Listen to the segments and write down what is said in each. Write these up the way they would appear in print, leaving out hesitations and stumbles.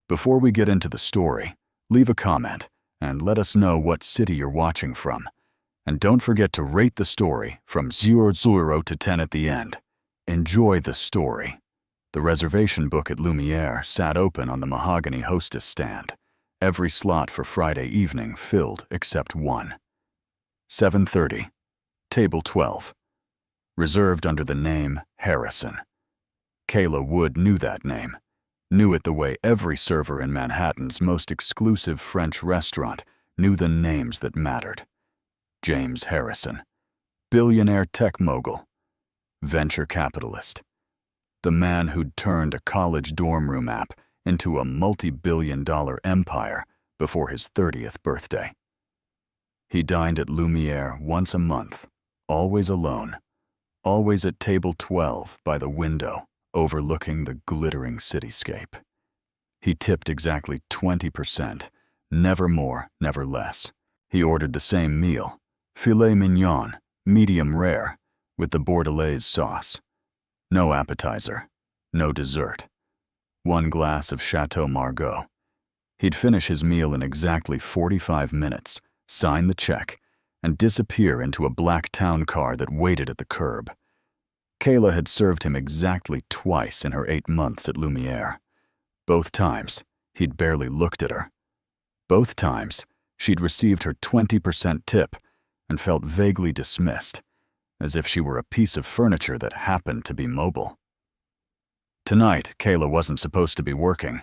Before we get into the story, leave a comment and let us know what city you're watching from. And don't forget to rate the story from 0 to 10 at the end. Enjoy the story. The reservation book at Lumiere sat open on the mahogany hostess stand. Every slot for Friday evening filled except one. 7:30. Table 12. Reserved under the name Harrison. Kayla Wood knew that name. Knew it the way every server in Manhattan's most exclusive French restaurant knew the names that mattered. James Harrison. Billionaire tech mogul. Venture capitalist. The man who'd turned a college dorm room app into a multi-billion-dollar empire before his 30th birthday. He dined at Lumiere once a month, always alone, always at table 12 by the window overlooking the glittering cityscape. He tipped exactly 20%, never more, never less. He ordered the same meal, filet mignon, medium rare, with the bordelaise sauce. No appetizer, no dessert. One glass of Chateau Margaux. He'd finish his meal in exactly 45 minutes, sign the check, and disappear into a black town car that waited at the curb. Kayla had served him exactly twice in her 8 months at Lumiere. Both times, he'd barely looked at her. Both times, she'd received her 20% tip and felt vaguely dismissed, as if she were a piece of furniture that happened to be mobile. Tonight, Kayla wasn't supposed to be working.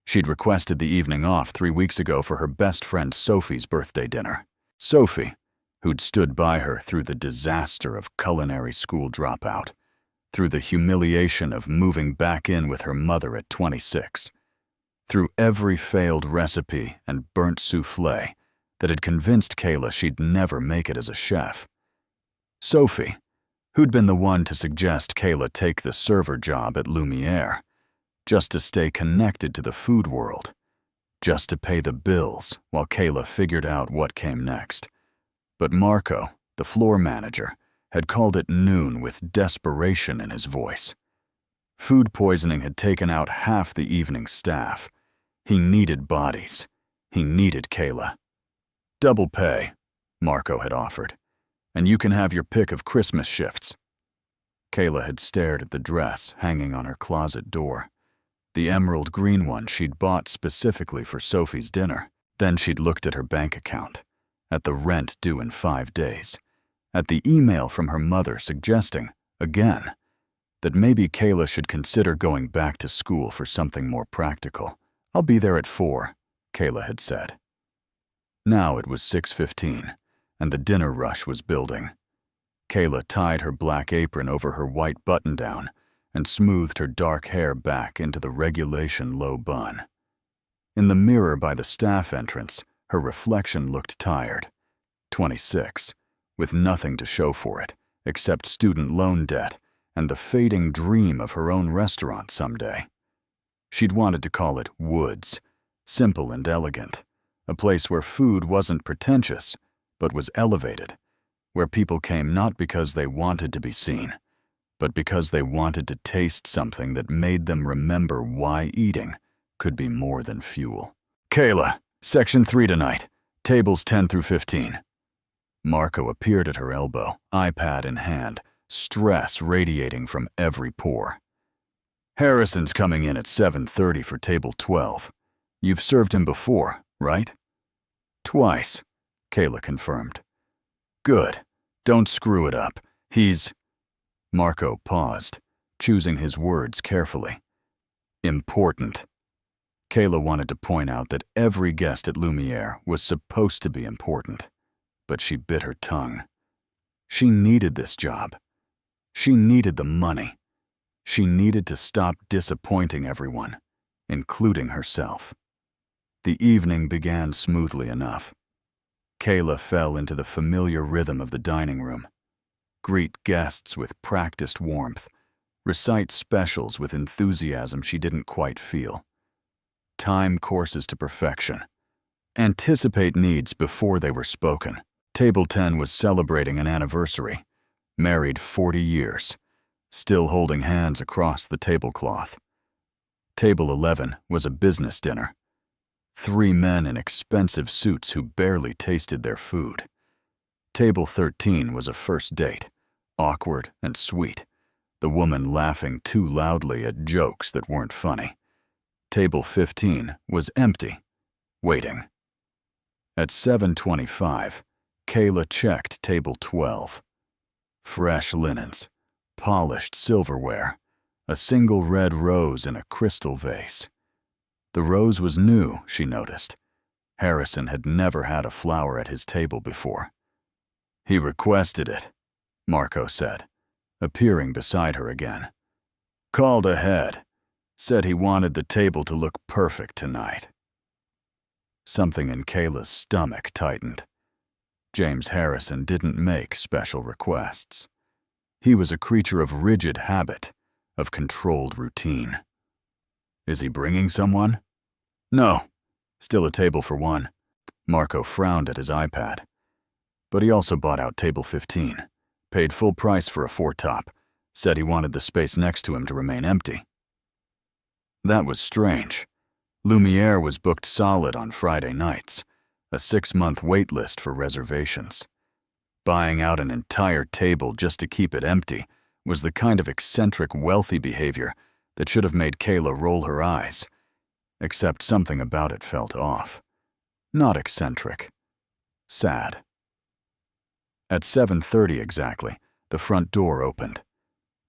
She'd requested the evening off 3 weeks ago for her best friend Sophie's birthday dinner. Sophie, who'd stood by her through the disaster of culinary school dropout, through the humiliation of moving back in with her mother at 26, through every failed recipe and burnt soufflé that had convinced Kayla she'd never make it as a chef. Sophie, who'd been the one to suggest Kayla take the server job at Lumiere, just to stay connected to the food world, just to pay the bills while Kayla figured out what came next. But Marco, the floor manager, had called it noon with desperation in his voice. Food poisoning had taken out half the evening staff. He needed bodies. He needed Kayla. Double pay, Marco had offered, and you can have your pick of Christmas shifts. Kayla had stared at the dress hanging on her closet door, the emerald green one she'd bought specifically for Sophie's dinner. Then she'd looked at her bank account, at the rent due in 5 days, at the email from her mother suggesting, again, that maybe Kayla should consider going back to school for something more practical. "I'll be there at 4, Kayla had said. Now it was 6:15, and the dinner rush was building. Kayla tied her black apron over her white button-down and smoothed her dark hair back into the regulation low bun. In the mirror by the staff entrance, her reflection looked tired. 26, with nothing to show for it, except student loan debt and the fading dream of her own restaurant someday. She'd wanted to call it Woods, simple and elegant, a place where food wasn't pretentious, but was elevated, where people came not because they wanted to be seen, but because they wanted to taste something that made them remember why eating could be more than fuel. "Kayla, Section 3 tonight, tables 10 through 15. Marco appeared at her elbow, iPad in hand, stress radiating from every pore. "Harrison's coming in at 7:30 for table 12. You've served him before, right?" "Twice," Kayla confirmed. "Good. Don't screw it up. He's—" Marco paused, choosing his words carefully. "Important." Kayla wanted to point out that every guest at Lumiere was supposed to be important, but she bit her tongue. She needed this job. She needed the money. She needed to stop disappointing everyone, including herself. The evening began smoothly enough. Kayla fell into the familiar rhythm of the dining room. Greet guests with practiced warmth, recite specials with enthusiasm she didn't quite feel. Time courses to perfection. Anticipate needs before they were spoken. Table 10 was celebrating an anniversary. Married 40 years. Still holding hands across the tablecloth. Table 11 was a business dinner. 3 men in expensive suits who barely tasted their food. Table 13 was a first date, awkward and sweet, the woman laughing too loudly at jokes that weren't funny. Table 15 was empty, waiting. At 7:25, Kayla checked table 12. Fresh linens, polished silverware, a single red rose in a crystal vase. The rose was new, she noticed. Harrison had never had a flower at his table before. He requested it, Marco said, appearing beside her again. Called ahead. Said he wanted the table to look perfect tonight. Something in Kayla's stomach tightened. James Harrison didn't make special requests. He was a creature of rigid habit, of controlled routine. Is he bringing someone? No. Still a table for one. Marco frowned at his iPad. But he also bought out table 15, paid full price for a 4-top, said he wanted the space next to him to remain empty. That was strange. Lumiere was booked solid on Friday nights, a 6-month wait list for reservations. Buying out an entire table just to keep it empty was the kind of eccentric, wealthy behavior that should have made Kayla roll her eyes. Except something about it felt off. Not eccentric. Sad. At 7:30 exactly, the front door opened.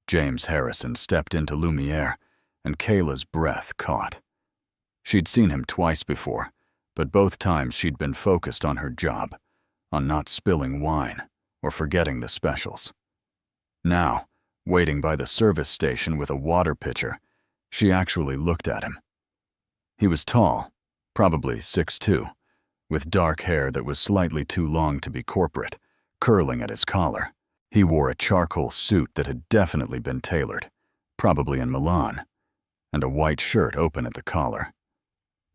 James Harrison stepped into Lumiere, and Kayla's breath caught. She'd seen him twice before, but both times she'd been focused on her job, on not spilling wine or forgetting the specials. Now, waiting by the service station with a water pitcher, she actually looked at him. He was tall, probably 6'2", with dark hair that was slightly too long to be corporate, curling at his collar. He wore a charcoal suit that had definitely been tailored, probably in Milan, and a white shirt open at the collar.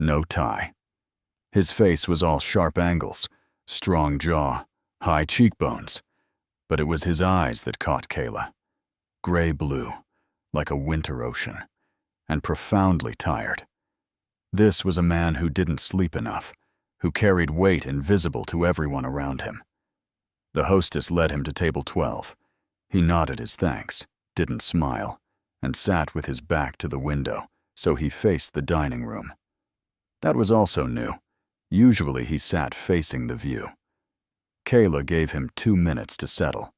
No tie. His face was all sharp angles, strong jaw, high cheekbones, but it was his eyes that caught Kayla. Gray-blue, like a winter ocean, and profoundly tired. This was a man who didn't sleep enough, who carried weight invisible to everyone around him. The hostess led him to table 12. He nodded his thanks, didn't smile, and sat with his back to the window, so he faced the dining room. That was also new. Usually he sat facing the view. Kayla gave him 2 minutes to settle,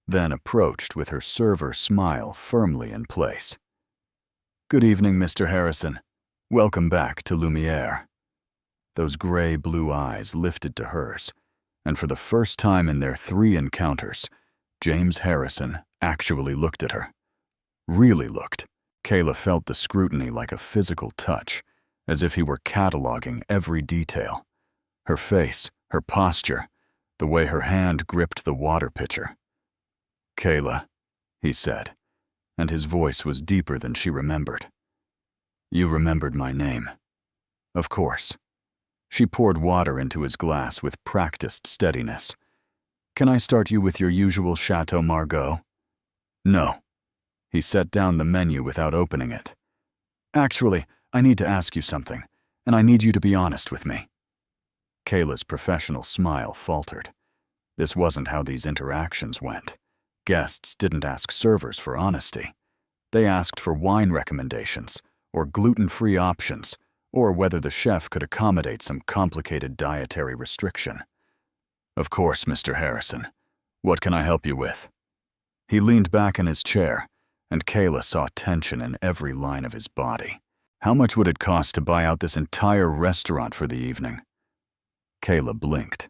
then approached with her server smile firmly in place. Good evening, Mr. Harrison. Welcome back to Lumiere. Those gray-blue eyes lifted to hers, and for the first time in their 3 encounters, James Harrison actually looked at her. Really looked. Kayla felt the scrutiny like a physical touch, as if he were cataloging every detail. Her face, her posture, the way her hand gripped the water pitcher. Kayla, he said, and his voice was deeper than she remembered. You remembered my name. Of course. She poured water into his glass with practiced steadiness. Can I start you with your usual Chateau Margaux? No. He set down the menu without opening it. Actually, I need to ask you something, and I need you to be honest with me. Kayla's professional smile faltered. This wasn't how these interactions went. Guests didn't ask servers for honesty. They asked for wine recommendations, or gluten-free options, or whether the chef could accommodate some complicated dietary restriction. Of course, Mr. Harrison. What can I help you with? He leaned back in his chair, and Kayla saw tension in every line of his body. How much would it cost to buy out this entire restaurant for the evening? Kayla blinked.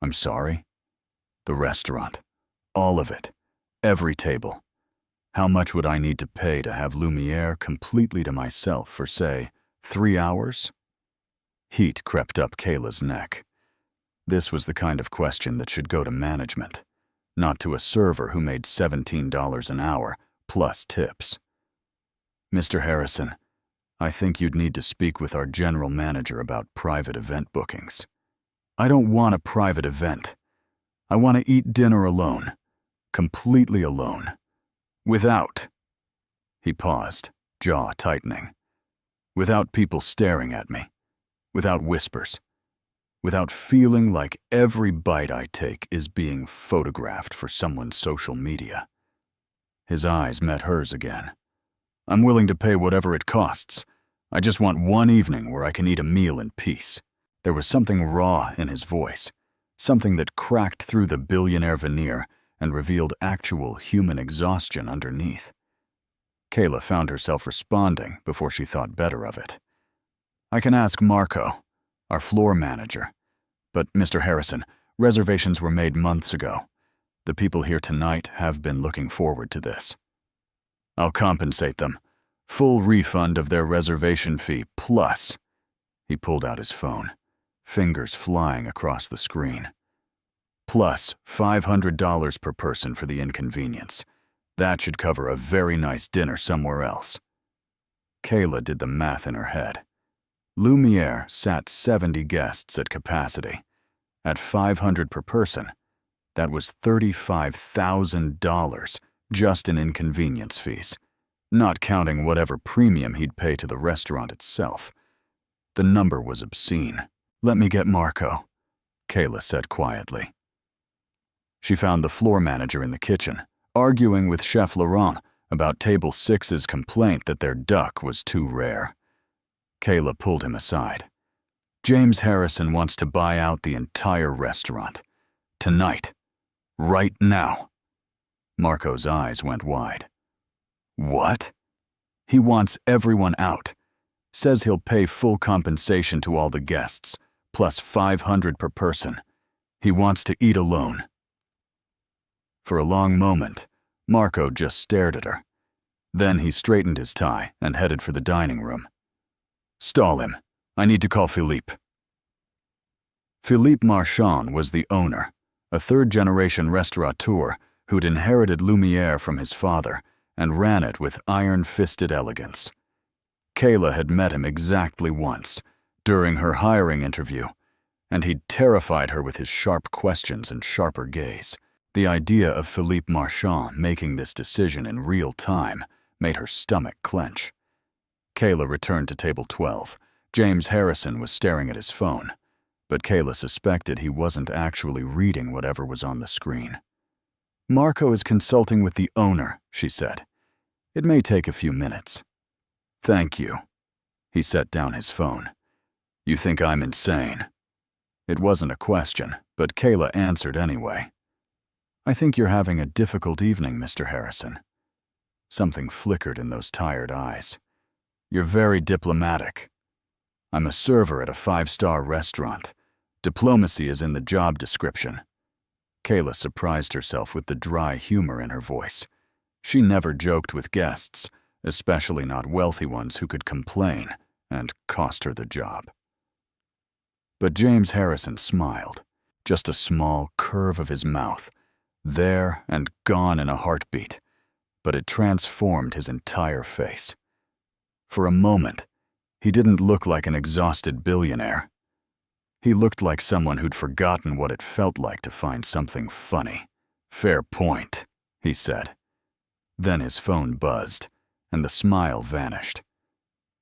I'm sorry? The restaurant. All of it. Every table. How much would I need to pay to have Lumiere completely to myself for, say, 3 hours? Heat crept up Kayla's neck. This was the kind of question that should go to management, not to a server who made $17 an hour, plus tips. Mr. Harrison, I think you'd need to speak with our general manager about private event bookings. I don't want a private event. I want to eat dinner alone, completely alone, without. He paused, jaw tightening. without people staring at me, without whispers, without feeling like every bite I take is being photographed for someone's social media. His eyes met hers again. I'm willing to pay whatever it costs. I just want one evening where I can eat a meal in peace. There was something raw in his voice, something that cracked through the billionaire veneer and revealed actual human exhaustion underneath. Kayla found herself responding before she thought better of it. I can ask Marco, our floor manager. But, Mr. Harrison, reservations were made months ago. The people here tonight have been looking forward to this. I'll compensate them. Full refund of their reservation fee, plus. He pulled out his phone, fingers flying across the screen. Plus $500 per person for the inconvenience. That should cover a very nice dinner somewhere else. Kayla did the math in her head. Lumiere sat 70 guests at capacity. At $500 per person, that was $35,000 just in inconvenience fees, not counting whatever premium he'd pay to the restaurant itself. The number was obscene. Let me get Marco, Kayla said quietly. She found the floor manager in the kitchen, arguing with Chef Laurent about Table 6's complaint that their duck was too rare. Kayla pulled him aside. James Harrison wants to buy out the entire restaurant. Tonight. Right now. Marco's eyes went wide. What? He wants everyone out. Says he'll pay full compensation to all the guests, plus $500 per person. He wants to eat alone. For a long moment, Marco just stared at her. Then he straightened his tie and headed for the dining room. Stall him. I need to call Philippe. Philippe Marchand was the owner, a third-generation restaurateur who'd inherited Lumiere from his father and ran it with iron-fisted elegance. Kayla had met him exactly once, during her hiring interview, and he'd terrified her with his sharp questions and sharper gaze. The idea of Philippe Marchand making this decision in real time made her stomach clench. Kayla returned to table 12. James Harrison was staring at his phone, but Kayla suspected he wasn't actually reading whatever was on the screen. Marco is consulting with the owner, she said. It may take a few minutes. Thank you. He set down his phone. You think I'm insane? It wasn't a question, but Kayla answered anyway. I think you're having a difficult evening, Mr. Harrison. Something flickered in those tired eyes. You're very diplomatic. I'm a server at a 5-star restaurant. Diplomacy is in the job description. Kayla surprised herself with the dry humor in her voice. She never joked with guests, especially not wealthy ones who could complain and cost her the job. But James Harrison smiled, just a small curve of his mouth, there and gone in a heartbeat, but it transformed his entire face. For a moment, he didn't look like an exhausted billionaire. He looked like someone who'd forgotten what it felt like to find something funny. Fair point, he said. Then his phone buzzed, and the smile vanished.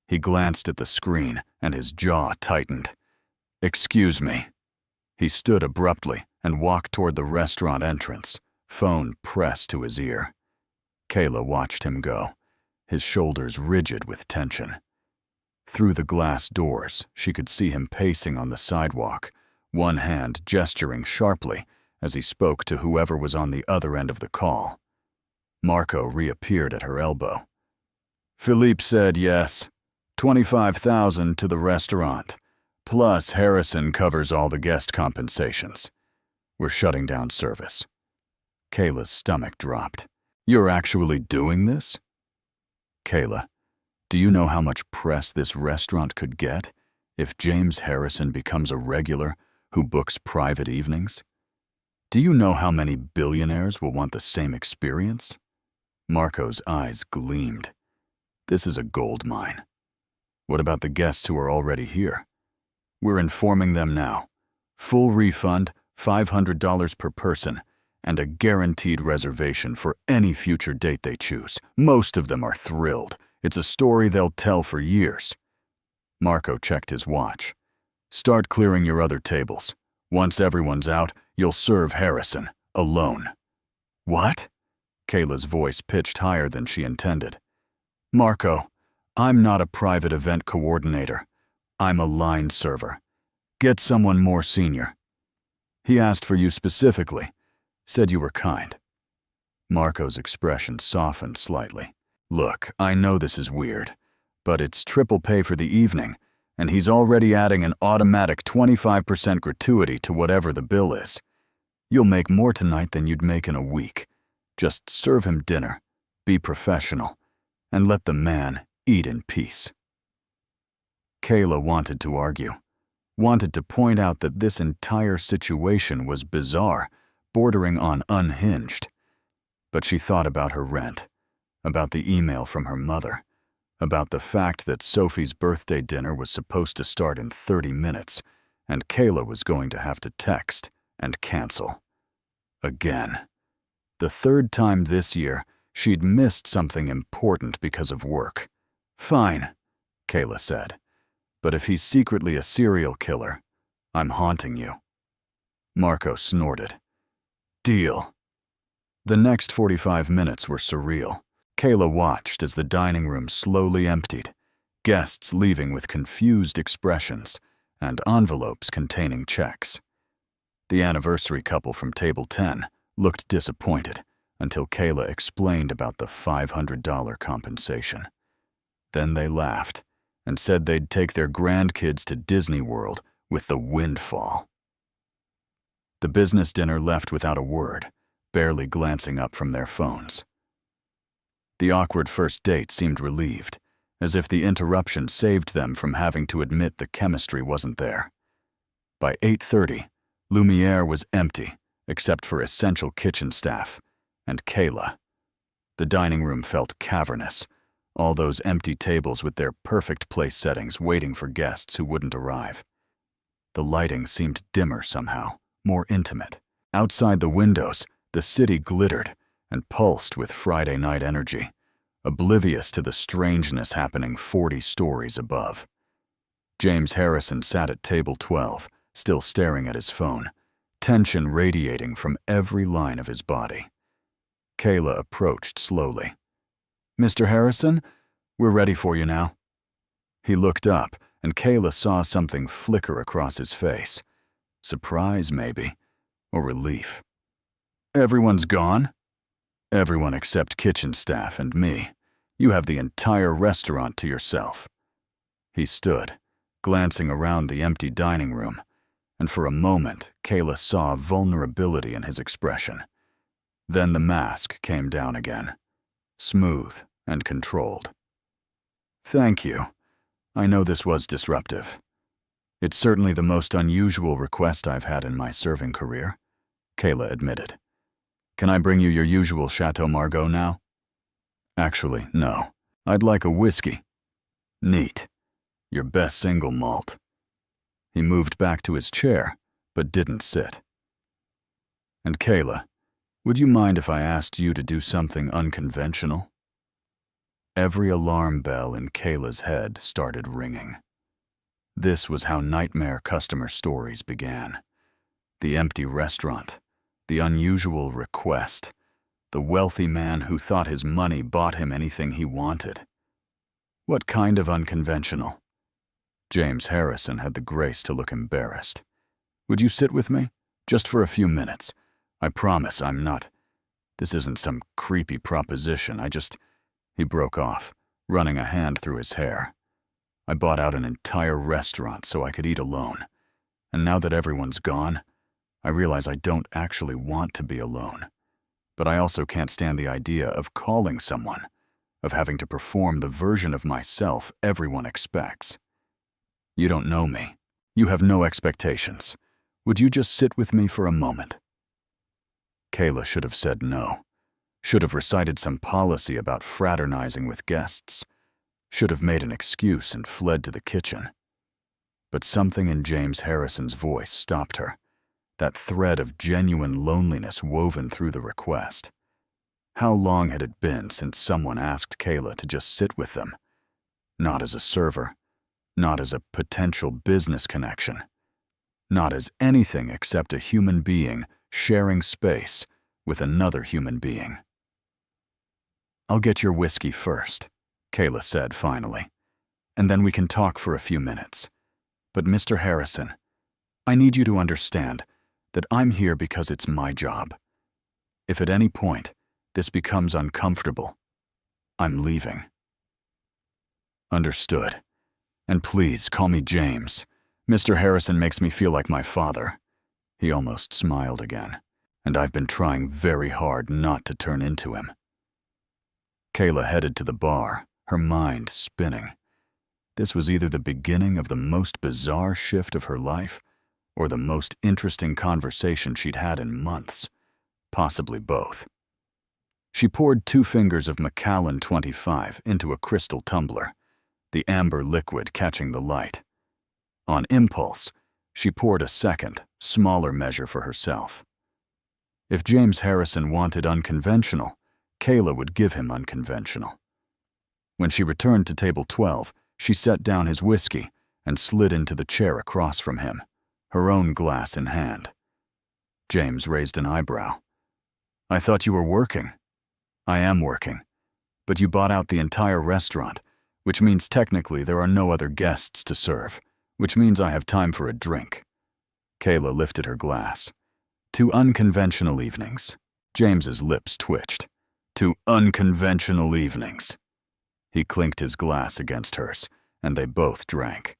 He glanced at the screen, and his jaw tightened. Excuse me. He stood abruptly and walked toward the restaurant entrance, phone pressed to his ear. Kayla watched him go, his shoulders rigid with tension. Through the glass doors, she could see him pacing on the sidewalk, one hand gesturing sharply as he spoke to whoever was on the other end of the call. Marco reappeared at her elbow. Philippe said yes. $25,000 to the restaurant. Plus Harrison covers all the guest compensations. We're shutting down service. Kayla's stomach dropped. You're actually doing this? Kayla, do you know how much press this restaurant could get if James Harrison becomes a regular who books private evenings? Do you know how many billionaires will want the same experience? Marco's eyes gleamed. This is a gold mine. What about the guests who are already here? We're informing them now. Full refund, $500 per person, and a guaranteed reservation for any future date they choose. Most of them are thrilled. It's a story they'll tell for years. Marco checked his watch. Start clearing your other tables. Once everyone's out, you'll serve Harrison, alone. What? Kayla's voice pitched higher than she intended. Marco, I'm not a private event coordinator. I'm a line server. Get someone more senior. He asked for you specifically. Said you were kind. Marco's expression softened slightly. Look, I know this is weird, but it's triple pay for the evening, and he's already adding an automatic 25% gratuity to whatever the bill is. You'll make more tonight than you'd make in a week. Just serve him dinner, be professional, and let the man eat in peace. Kayla wanted to argue, wanted to point out that this entire situation was bizarre, bordering on unhinged. But she thought about her rent, about the email from her mother, about the fact that Sophie's birthday dinner was supposed to start in 30 minutes, and Kayla was going to have to text and cancel. Again. The third time this year, she'd missed something important because of work. Fine, Kayla said. But if he's secretly a serial killer, I'm haunting you. Marco snorted. Deal. The next 45 minutes were surreal. Kayla watched as the dining room slowly emptied, guests leaving with confused expressions and envelopes containing checks. The anniversary couple from table 10 looked disappointed until Kayla explained about the $500 compensation. Then they laughed and said they'd take their grandkids to Disney World with the windfall. The business dinner left without a word, barely glancing up from their phones. The awkward first date seemed relieved, as if the interruption saved them from having to admit the chemistry wasn't there. By 8:30, Lumiere was empty, except for essential kitchen staff, and Kayla. The dining room felt cavernous, all those empty tables with their perfect place settings waiting for guests who wouldn't arrive. The lighting seemed dimmer somehow, more intimate. Outside the windows, the city glittered and pulsed with Friday night energy, oblivious to the strangeness happening 40 stories above. James Harrison sat at table 12, still staring at his phone, tension radiating from every line of his body. Kayla approached slowly. Mr. Harrison, we're ready for you now. He looked up, and Kayla saw something flicker across his face. Surprise, maybe, or relief. Everyone's gone? Everyone except kitchen staff and me. You have the entire restaurant to yourself. He stood, glancing around the empty dining room, and for a moment, Kayla saw vulnerability in his expression. Then the mask came down again, smooth and controlled. Thank you. I know this was disruptive. It's certainly the most unusual request I've had in my serving career, Kayla admitted. Can I bring you your usual Chateau Margaux now? Actually, no. I'd like a whiskey. Neat. Your best single malt. He moved back to his chair, but didn't sit. And Kayla, would you mind if I asked you to do something unconventional? Every alarm bell in Kayla's head started ringing. This was how nightmare customer stories began. The empty restaurant, the unusual request, the wealthy man who thought his money bought him anything he wanted. What kind of unconventional? James Harrison had the grace to look embarrassed. Would you sit with me? Just for a few minutes. I promise I'm not. This isn't some creepy proposition. He broke off, running a hand through his hair. I bought out an entire restaurant so I could eat alone. And now that everyone's gone, I realize I don't actually want to be alone. But I also can't stand the idea of calling someone, of having to perform the version of myself everyone expects. You don't know me. You have no expectations. Would you just sit with me for a moment? Kayla should have said no. Should have recited some policy about fraternizing with guests. Should have made an excuse and fled to the kitchen. But something in James Harrison's voice stopped her. That thread of genuine loneliness woven through the request. How long had it been since someone asked Kayla to just sit with them? Not as a server, not as a potential business connection, not as anything except a human being sharing space with another human being. "I'll get your whiskey first," Kayla said finally, "and then we can talk for a few minutes. But Mr. Harrison, I need you to understand that I'm here because it's my job. If at any point this becomes uncomfortable, I'm leaving." "Understood. And please call me James. Mr. Harrison makes me feel like my father." He almost smiled again, and I've been trying very hard not to turn into him. Kayla headed to the bar, her mind spinning. This was either the beginning of the most bizarre shift of her life or the most interesting conversation she'd had in months, possibly both. She poured 2 fingers of Macallan 25 into a crystal tumbler, the amber liquid catching the light. On impulse, she poured a second, smaller measure for herself. If James Harrison wanted unconventional, Kayla would give him unconventional. When she returned to table 12, she set down his whiskey and slid into the chair across from him, her own glass in hand. James raised an eyebrow. "I thought you were working." "I am working, but you bought out the entire restaurant, which means technically there are no other guests to serve, which means I have time for a drink." Kayla lifted her glass. "To unconventional evenings." James's lips twitched. "To unconventional evenings." He clinked his glass against hers, and they both drank.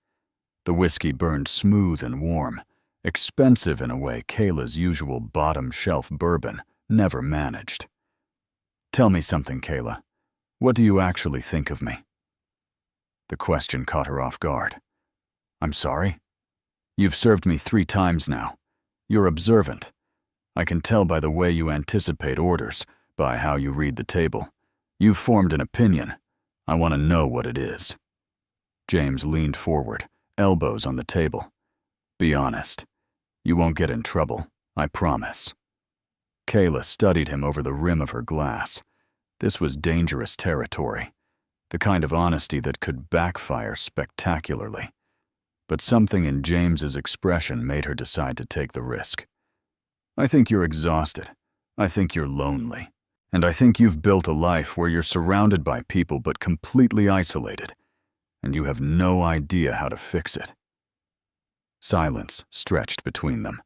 The whiskey burned smooth and warm, expensive in a way Kayla's usual bottom-shelf bourbon never managed. "Tell me something, Kayla. What do you actually think of me?" The question caught her off guard. "I'm sorry? You've served me 3 times now. You're observant. I can tell by the way you anticipate orders, by how you read the table. You've formed an opinion. I want to know what it is." James leaned forward, elbows on the table. "Be honest. You won't get in trouble, I promise." Kayla studied him over the rim of her glass. This was dangerous territory, the kind of honesty that could backfire spectacularly. But something in James's expression made her decide to take the risk. "I think you're exhausted. I think you're lonely. And I think you've built a life where you're surrounded by people but completely isolated, and you have no idea how to fix it." Silence stretched between them.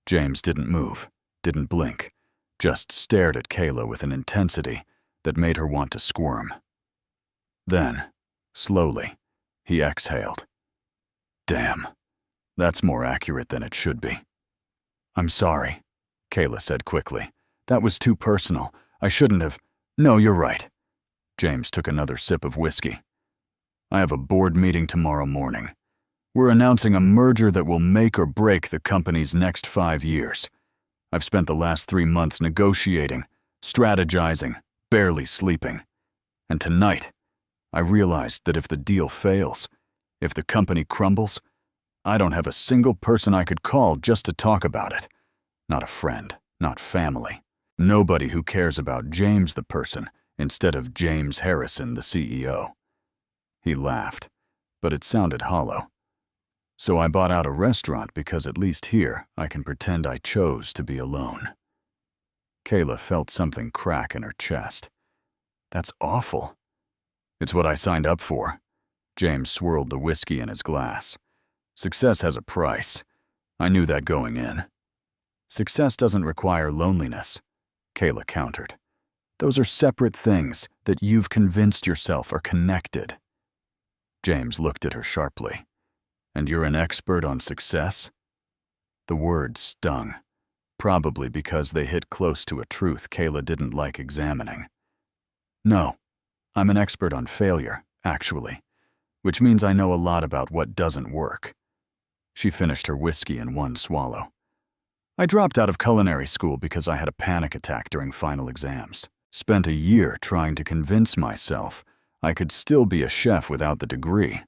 James didn't move, didn't blink, just stared at Kayla with an intensity that made her want to squirm. Then, slowly, he exhaled. "Damn, that's more accurate than it should be." "I'm sorry," Kayla said quickly. "That was too personal. I shouldn't have—" "No, you're right." James took another sip of whiskey. "I have a board meeting tomorrow morning. We're announcing a merger that will make or break the company's next 5 years. I've spent the last 3 months negotiating, strategizing, barely sleeping. And tonight, I realized that if the deal fails, if the company crumbles, I don't have a single person I could call just to talk about it. Not a friend, not family. Nobody who cares about James the person instead of James Harrison the CEO." He laughed, but it sounded hollow. "So I bought out a restaurant because at least here I can pretend I chose to be alone." Kayla felt something crack in her chest. "That's awful." "It's what I signed up for." James swirled the whiskey in his glass. "Success has a price. I knew that going in." "Success doesn't require loneliness," Kayla countered. "Those are separate things that you've convinced yourself are connected." James looked at her sharply. "And you're an expert on success?" The words stung, probably because they hit close to a truth Kayla didn't like examining. "No, I'm an expert on failure, actually, which means I know a lot about what doesn't work." She finished her whiskey in one swallow. "I dropped out of culinary school because I had a panic attack during final exams. Spent a year trying to convince myself I could still be a chef without the degree.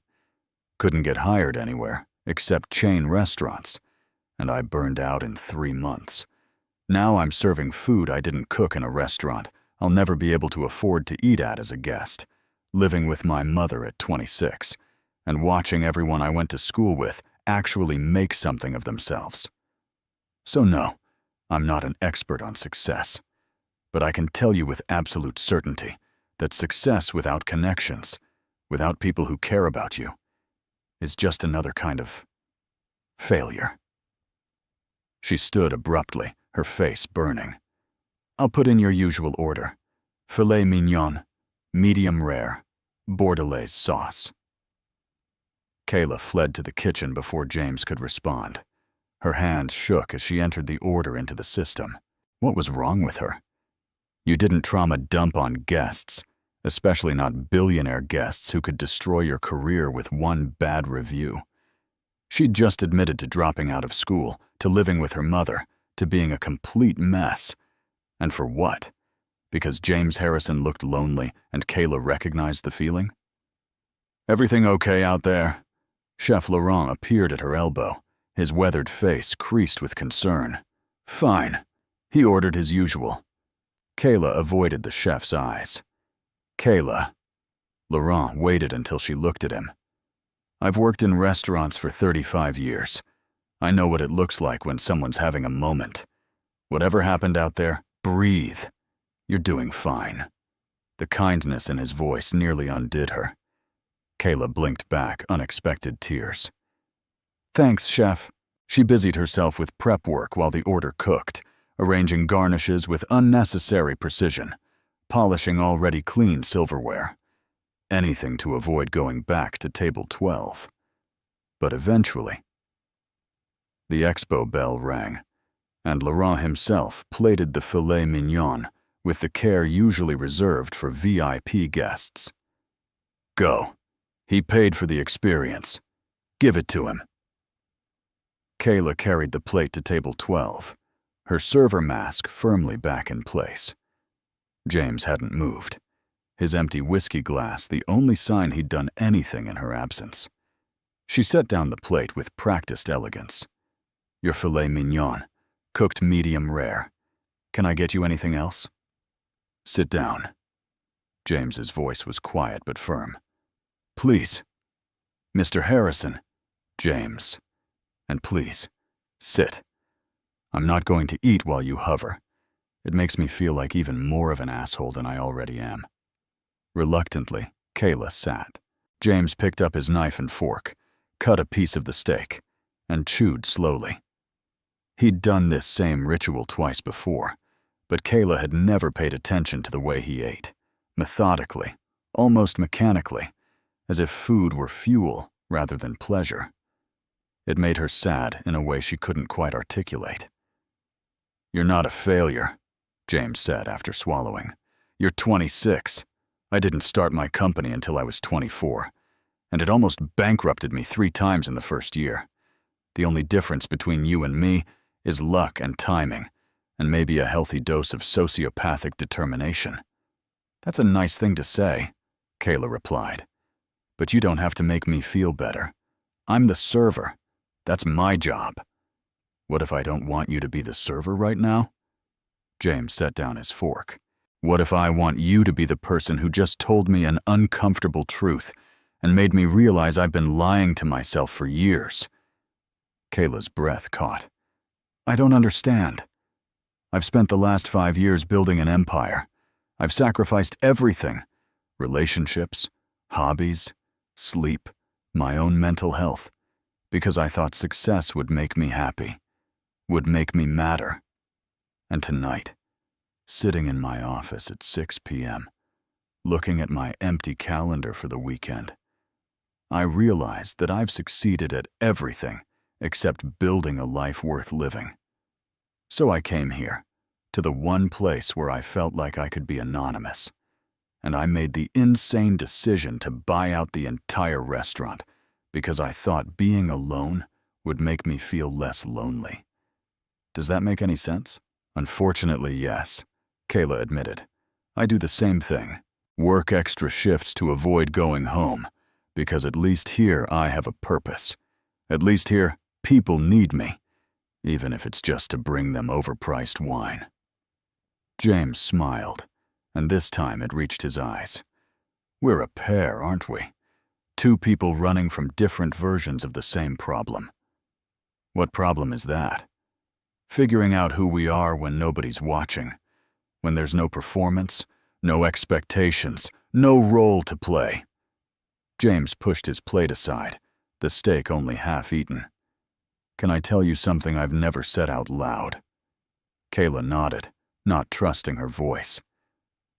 Couldn't get hired anywhere, except chain restaurants, and I burned out in 3 months. Now I'm serving food I didn't cook in a restaurant I'll never be able to afford to eat at as a guest, living with my mother at 26, and watching everyone I went to school with actually make something of themselves. So no, I'm not an expert on success, but I can tell you with absolute certainty that success without connections, without people who care about you, is just another kind of failure. She stood abruptly, her face burning. I'll put in your usual order. Filet mignon, medium rare, bordelaise sauce. Kayla fled to the kitchen before James could respond. Her hands shook as she entered the order into the system. What was wrong with her? You didn't trauma dump on guests, especially not billionaire guests who could destroy your career with one bad review. She'd just admitted to dropping out of school, to living with her mother, to being a complete mess. And for what? Because James Harrison looked lonely and Kayla recognized the feeling? Everything okay out there? Chef Laurent appeared at her elbow, his weathered face creased with concern. Fine. He ordered his usual. Kayla avoided the chef's eyes. Kayla. Laurent waited until she looked at him. I've worked in restaurants for 35 years. I know what it looks like when someone's having a moment. Whatever happened out there, breathe. You're doing fine. The kindness in his voice nearly undid her. Kayla blinked back unexpected tears. Thanks, chef. She busied herself with prep work while the order cooked, arranging garnishes with unnecessary precision, polishing already clean silverware. Anything to avoid going back to table 12. But eventually, the expo bell rang, and Laurent himself plated the filet mignon with the care usually reserved for VIP guests. Go. He paid for the experience. Give it to him. Kayla carried the plate to table 12, her server mask firmly back in place. James hadn't moved, his empty whiskey glass the only sign he'd done anything in her absence. She set down the plate with practiced elegance. Your filet mignon, cooked medium rare. Can I get you anything else? Sit down. James's voice was quiet but firm. Please. Mr. Harrison. James. And please, sit. I'm not going to eat while you hover. It makes me feel like even more of an asshole than I already am. Reluctantly, Kayla sat. James picked up his knife and fork, cut a piece of the steak, and chewed slowly. He'd done this same ritual twice before, but Kayla had never paid attention to the way he ate, methodically, almost mechanically, as if food were fuel rather than pleasure. It made her sad in a way she couldn't quite articulate. You're not a failure, James said after swallowing. You're 26. I didn't start my company until I was 24, and it almost bankrupted me 3 times in the first year. The only difference between you and me is luck and timing, and maybe a healthy dose of sociopathic determination. That's a nice thing to say, Kayla replied. But you don't have to make me feel better. I'm the server. That's my job. What if I don't want you to be the server right now? James set down his fork. What if I want you to be the person who just told me an uncomfortable truth and made me realize I've been lying to myself for years? Kayla's breath caught. I don't understand. I've spent the last 5 years building an empire. I've sacrificed everything. Relationships, hobbies, sleep, my own mental health, because I thought success would make me happy, would make me matter. And tonight, sitting in my office at 6 p.m., looking at my empty calendar for the weekend, I realized that I've succeeded at everything except building a life worth living. So I came here, to the one place where I felt like I could be anonymous, and I made the insane decision to buy out the entire restaurant because I thought being alone would make me feel less lonely. Does that make any sense? Unfortunately, yes, Kayla admitted. I do the same thing. Work extra shifts to avoid going home, because at least here I have a purpose. At least here, people need me, even if it's just to bring them overpriced wine. James smiled, and this time it reached his eyes. We're a pair, aren't we? Two people running from different versions of the same problem. What problem is that? Figuring out who we are when nobody's watching, when there's no performance, no expectations, no role to play. James pushed his plate aside, the steak only half eaten. Can I tell you something I've never said out loud? Kayla nodded, not trusting her voice.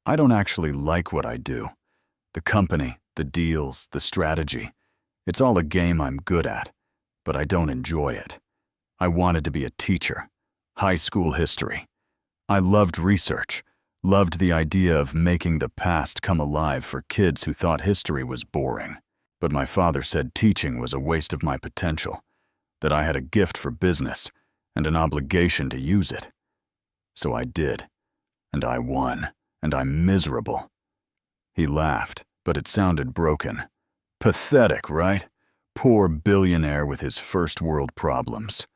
I don't actually like what I do. The company, the deals, the strategy. It's all a game I'm good at, but I don't enjoy it. I wanted to be a teacher. High school history. I loved research, loved the idea of making the past come alive for kids who thought history was boring. But my father said teaching was a waste of my potential, that I had a gift for business and an obligation to use it. So I did, and I won, and I'm miserable. He laughed, but it sounded broken. Pathetic, right? Poor billionaire with his first world problems.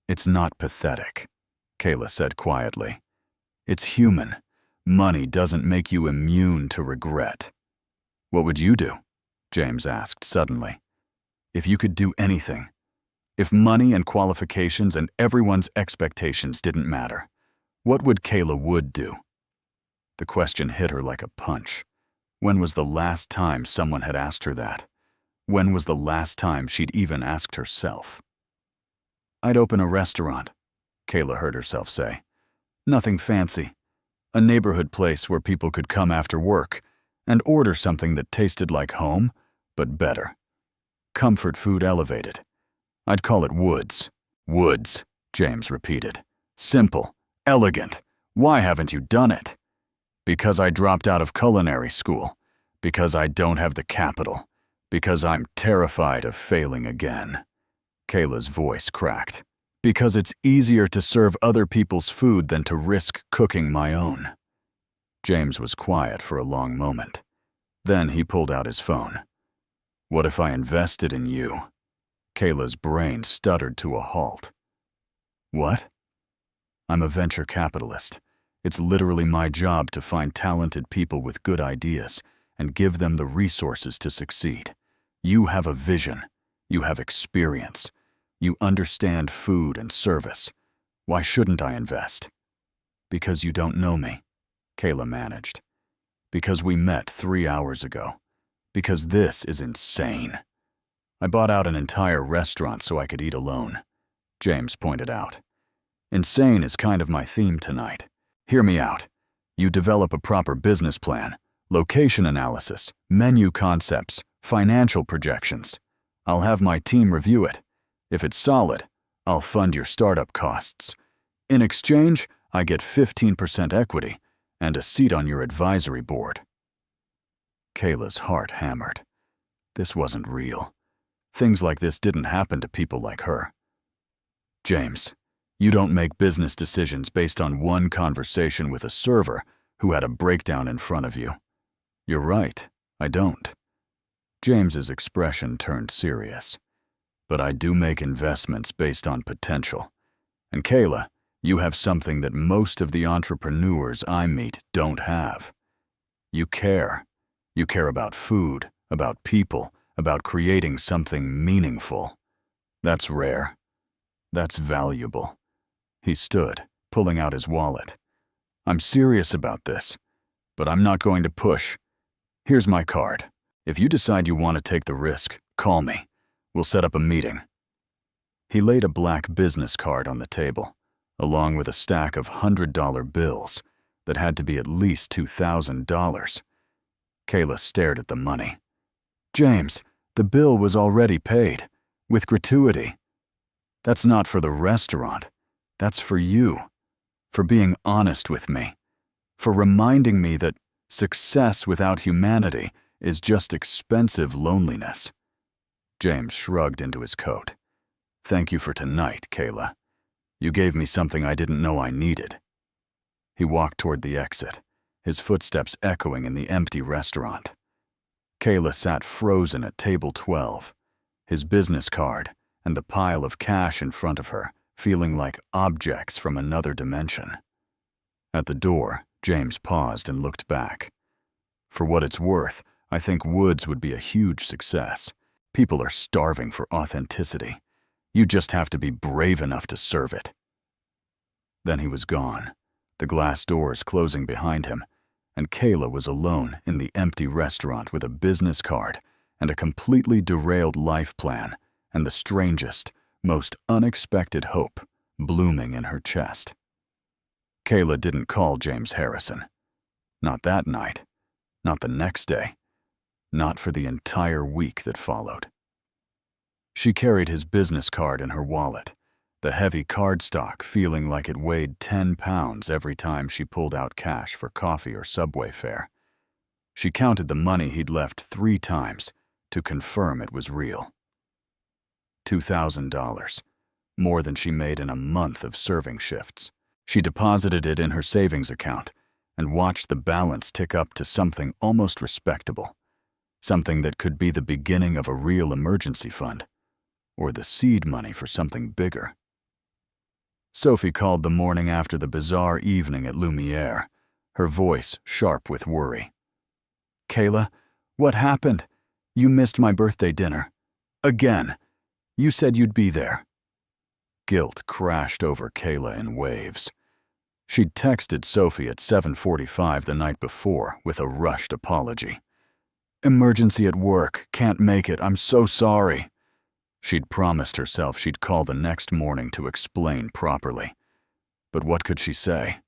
It's not pathetic, Kayla said quietly. It's human. Money doesn't make you immune to regret. What would you do? James asked suddenly. If you could do anything, if money and qualifications and everyone's expectations didn't matter, what would Kayla Wood do? The question hit her like a punch. When was the last time someone had asked her that? When was the last time she'd even asked herself? I'd open a restaurant, Kayla heard herself say. Nothing fancy. A neighborhood place where people could come after work and order something that tasted like home, but better. Comfort food elevated. I'd call it Woods. Woods, James repeated. Simple, elegant. Why haven't you done it? Because I dropped out of culinary school. Because I don't have the capital. Because I'm terrified of failing again. Kayla's voice cracked. Because it's easier to serve other people's food than to risk cooking my own. James was quiet for a long moment. Then he pulled out his phone. What if I invested in you? Kayla's brain stuttered to a halt. What? I'm a venture capitalist. It's literally my job to find talented people with good ideas and give them the resources to succeed. You have a vision. You have experience. You understand food and service. Why shouldn't I invest? Because you don't know me, Kayla managed. Because we met 3 hours ago. Because this is insane. I bought out an entire restaurant so I could eat alone, James pointed out. Insane is kind of my theme tonight. Hear me out. You develop a proper business plan, location analysis, menu concepts, financial projections. I'll have my team review it. If it's solid, I'll fund your startup costs. In exchange, I get 15% equity and a seat on your advisory board. Kayla's heart hammered. This wasn't real. Things like this didn't happen to people like her. James, you don't make business decisions based on one conversation with a server who had a breakdown in front of you. You're right, I don't. James's expression turned serious. But I do make investments based on potential. And Kayla, you have something that most of the entrepreneurs I meet don't have. You care. You care about food, about people, about creating something meaningful. That's rare. That's valuable. He stood, pulling out his wallet. I'm serious about this, but I'm not going to push. Here's my card. If you decide you want to take the risk, call me. We'll set up a meeting. He laid a black business card on the table, along with a stack of $100 bills that had to be at least $2,000. Kayla stared at the money. James, the bill was already paid, with gratuity. That's not for the restaurant. That's for you. For being honest with me. For reminding me that success without humanity is just expensive loneliness. James shrugged into his coat. Thank you for tonight, Kayla. You gave me something I didn't know I needed. He walked toward the exit, his footsteps echoing in the empty restaurant. Kayla sat frozen at table 12, his business card and the pile of cash in front of her, feeling like objects from another dimension. At the door, James paused and looked back. For what it's worth, I think Woods would be a huge success. People are starving for authenticity. You just have to be brave enough to serve it." Then he was gone, the glass doors closing behind him, and Kayla was alone in the empty restaurant with a business card and a completely derailed life plan and the strangest, most unexpected hope blooming in her chest. Kayla didn't call James Harrison. Not that night, not the next day, not for the entire week that followed. She carried his business card in her wallet, the heavy cardstock feeling like it weighed 10 pounds every time she pulled out cash for coffee or subway fare. She counted the money he'd left 3 times to confirm it was real. $2,000, more than she made in a month of serving shifts. She deposited it in her savings account and watched the balance tick up to something almost respectable, something that could be the beginning of a real emergency fund, or the seed money for something bigger. Sophie called the morning after the bizarre evening at Lumiere, her voice sharp with worry. "Kayla, what happened? You missed my birthday dinner. Again. You said you'd be there." Guilt crashed over Kayla in waves. She'd texted Sophie at 7:45 the night before with a rushed apology. "Emergency at work, can't make it, I'm so sorry." She'd promised herself she'd call the next morning to explain properly. But what could she say?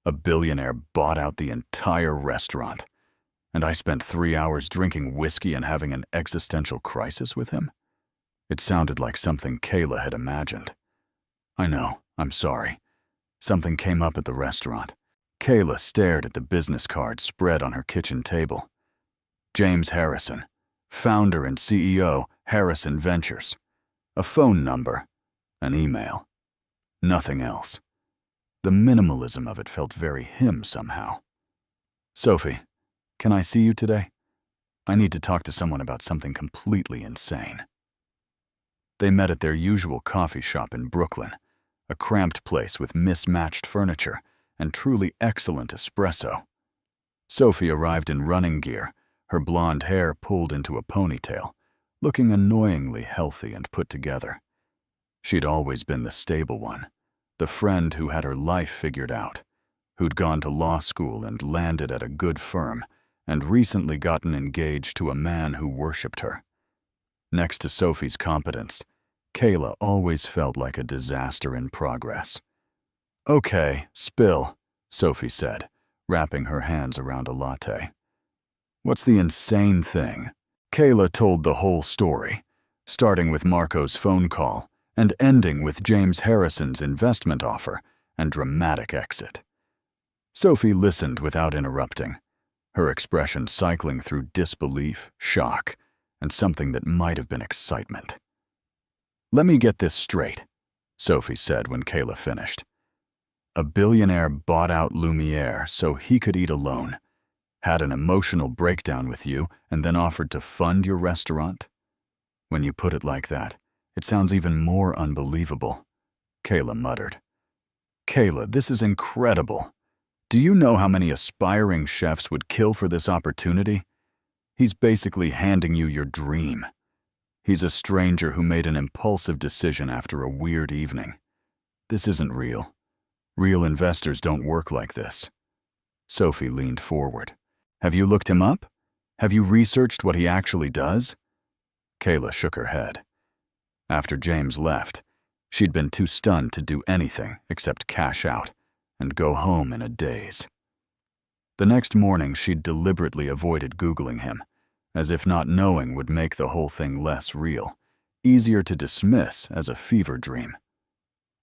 A billionaire bought out the entire restaurant, and I spent 3 hours drinking whiskey and having an existential crisis with him? It sounded like something Kayla had imagined. "I know, I'm sorry. Something came up at the restaurant." Kayla stared at the business card spread on her kitchen table. James Harrison, founder and CEO, Harrison Ventures. A phone number, an email. Nothing else. The minimalism of it felt very him somehow. "Sophie, can I see you today? I need to talk to someone about something completely insane." They met at their usual coffee shop in Brooklyn, a cramped place with mismatched furniture and truly excellent espresso. Sophie arrived in running gear, her blonde hair pulled into a ponytail, looking annoyingly healthy and put together. She'd always been the stable one, the friend who had her life figured out, who'd gone to law school and landed at a good firm, and recently gotten engaged to a man who worshipped her. Next to Sophie's competence, Kayla always felt like a disaster in progress. "Okay, spill," Sophie said, wrapping her hands around a latte. "What's the insane thing?" Kayla told the whole story, starting with Marco's phone call and ending with James Harrison's investment offer and dramatic exit. Sophie listened without interrupting, her expression cycling through disbelief, shock, and something that might have been excitement. "Let me get this straight," Sophie said when Kayla finished. "A billionaire bought out Lumiere so he could eat alone, had an emotional breakdown with you, and then offered to fund your restaurant? When you put it like that, it sounds even more unbelievable," Kayla muttered. "Kayla, this is incredible. Do you know how many aspiring chefs would kill for this opportunity? He's basically handing you your dream. He's a stranger who made an impulsive decision after a weird evening. This isn't real. Real investors don't work like this." Sophie leaned forward. "Have you looked him up? Have you researched what he actually does?" Kayla shook her head. After James left, she'd been too stunned to do anything except cash out and go home in a daze. The next morning, she'd deliberately avoided Googling him, as if not knowing would make the whole thing less real, easier to dismiss as a fever dream.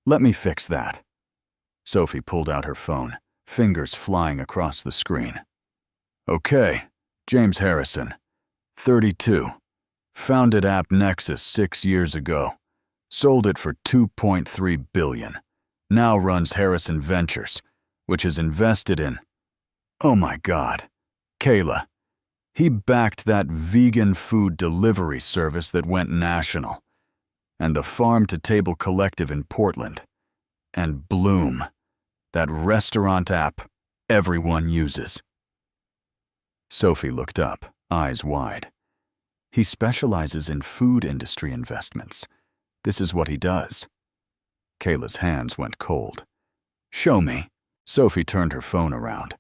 "Let me fix that." Sophie pulled out her phone, fingers flying across the screen. "Okay, James Harrison, 32, founded App Nexus 6 years ago, sold it for $2.3 billion, now runs Harrison Ventures, which is invested in..." Oh my God, Kayla. He backed that vegan food delivery service that went national, and the Farm-to-Table Collective in Portland, and Bloom, that restaurant app everyone uses. Sophie looked up, eyes wide. He specializes in food industry investments. This is what he does. Kayla's hands went cold. Show me. Sophie turned her phone around.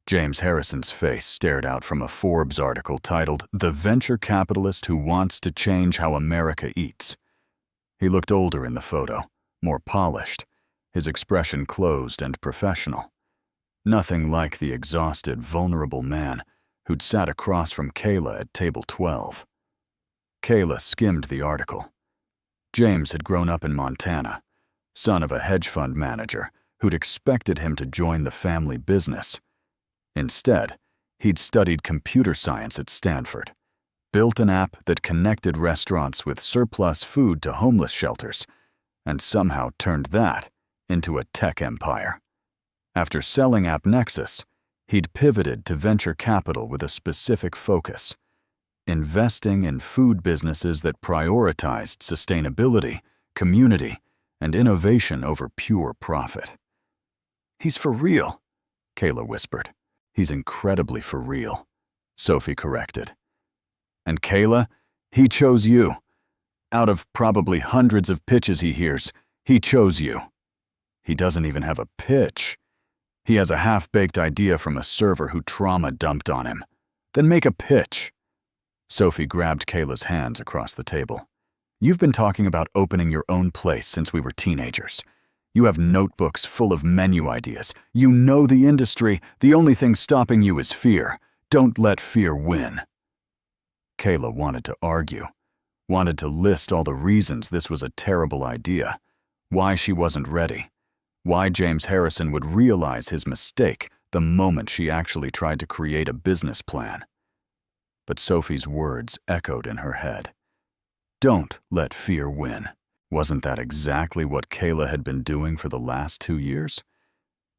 James Harrison's face stared out from a Forbes article titled, "The Venture Capitalist Who Wants to Change How America Eats." He looked older in the photo, more polished, his expression closed and professional. Nothing like the exhausted, vulnerable man who'd sat across from Kayla at table 12. Kayla skimmed the article. James had grown up in Montana, son of a hedge fund manager who'd expected him to join the family business. Instead, he'd studied computer science at Stanford, built an app that connected restaurants with surplus food to homeless shelters, and somehow turned that into a tech empire. After selling AppNexus, he'd pivoted to venture capital with a specific focus, investing in food businesses that prioritized sustainability, community, and innovation over pure profit. "He's for real," Kayla whispered. "He's incredibly for real," Sophie corrected. "And Kayla, he chose you. Out of probably hundreds of pitches he hears, he chose you. He doesn't even have a pitch. He has a half-baked idea from a server who trauma dumped on him. Then make a pitch." Sophie grabbed Kayla's hands across the table. "You've been talking about opening your own place since we were teenagers. You have notebooks full of menu ideas. You know the industry. The only thing stopping you is fear. Don't let fear win." Kayla wanted to argue, wanted to list all the reasons this was a terrible idea, why she wasn't ready, why James Harrison would realize his mistake the moment she actually tried to create a business plan. But Sophie's words echoed in her head. Don't let fear win. Wasn't that exactly what Kayla had been doing for the last 2 years?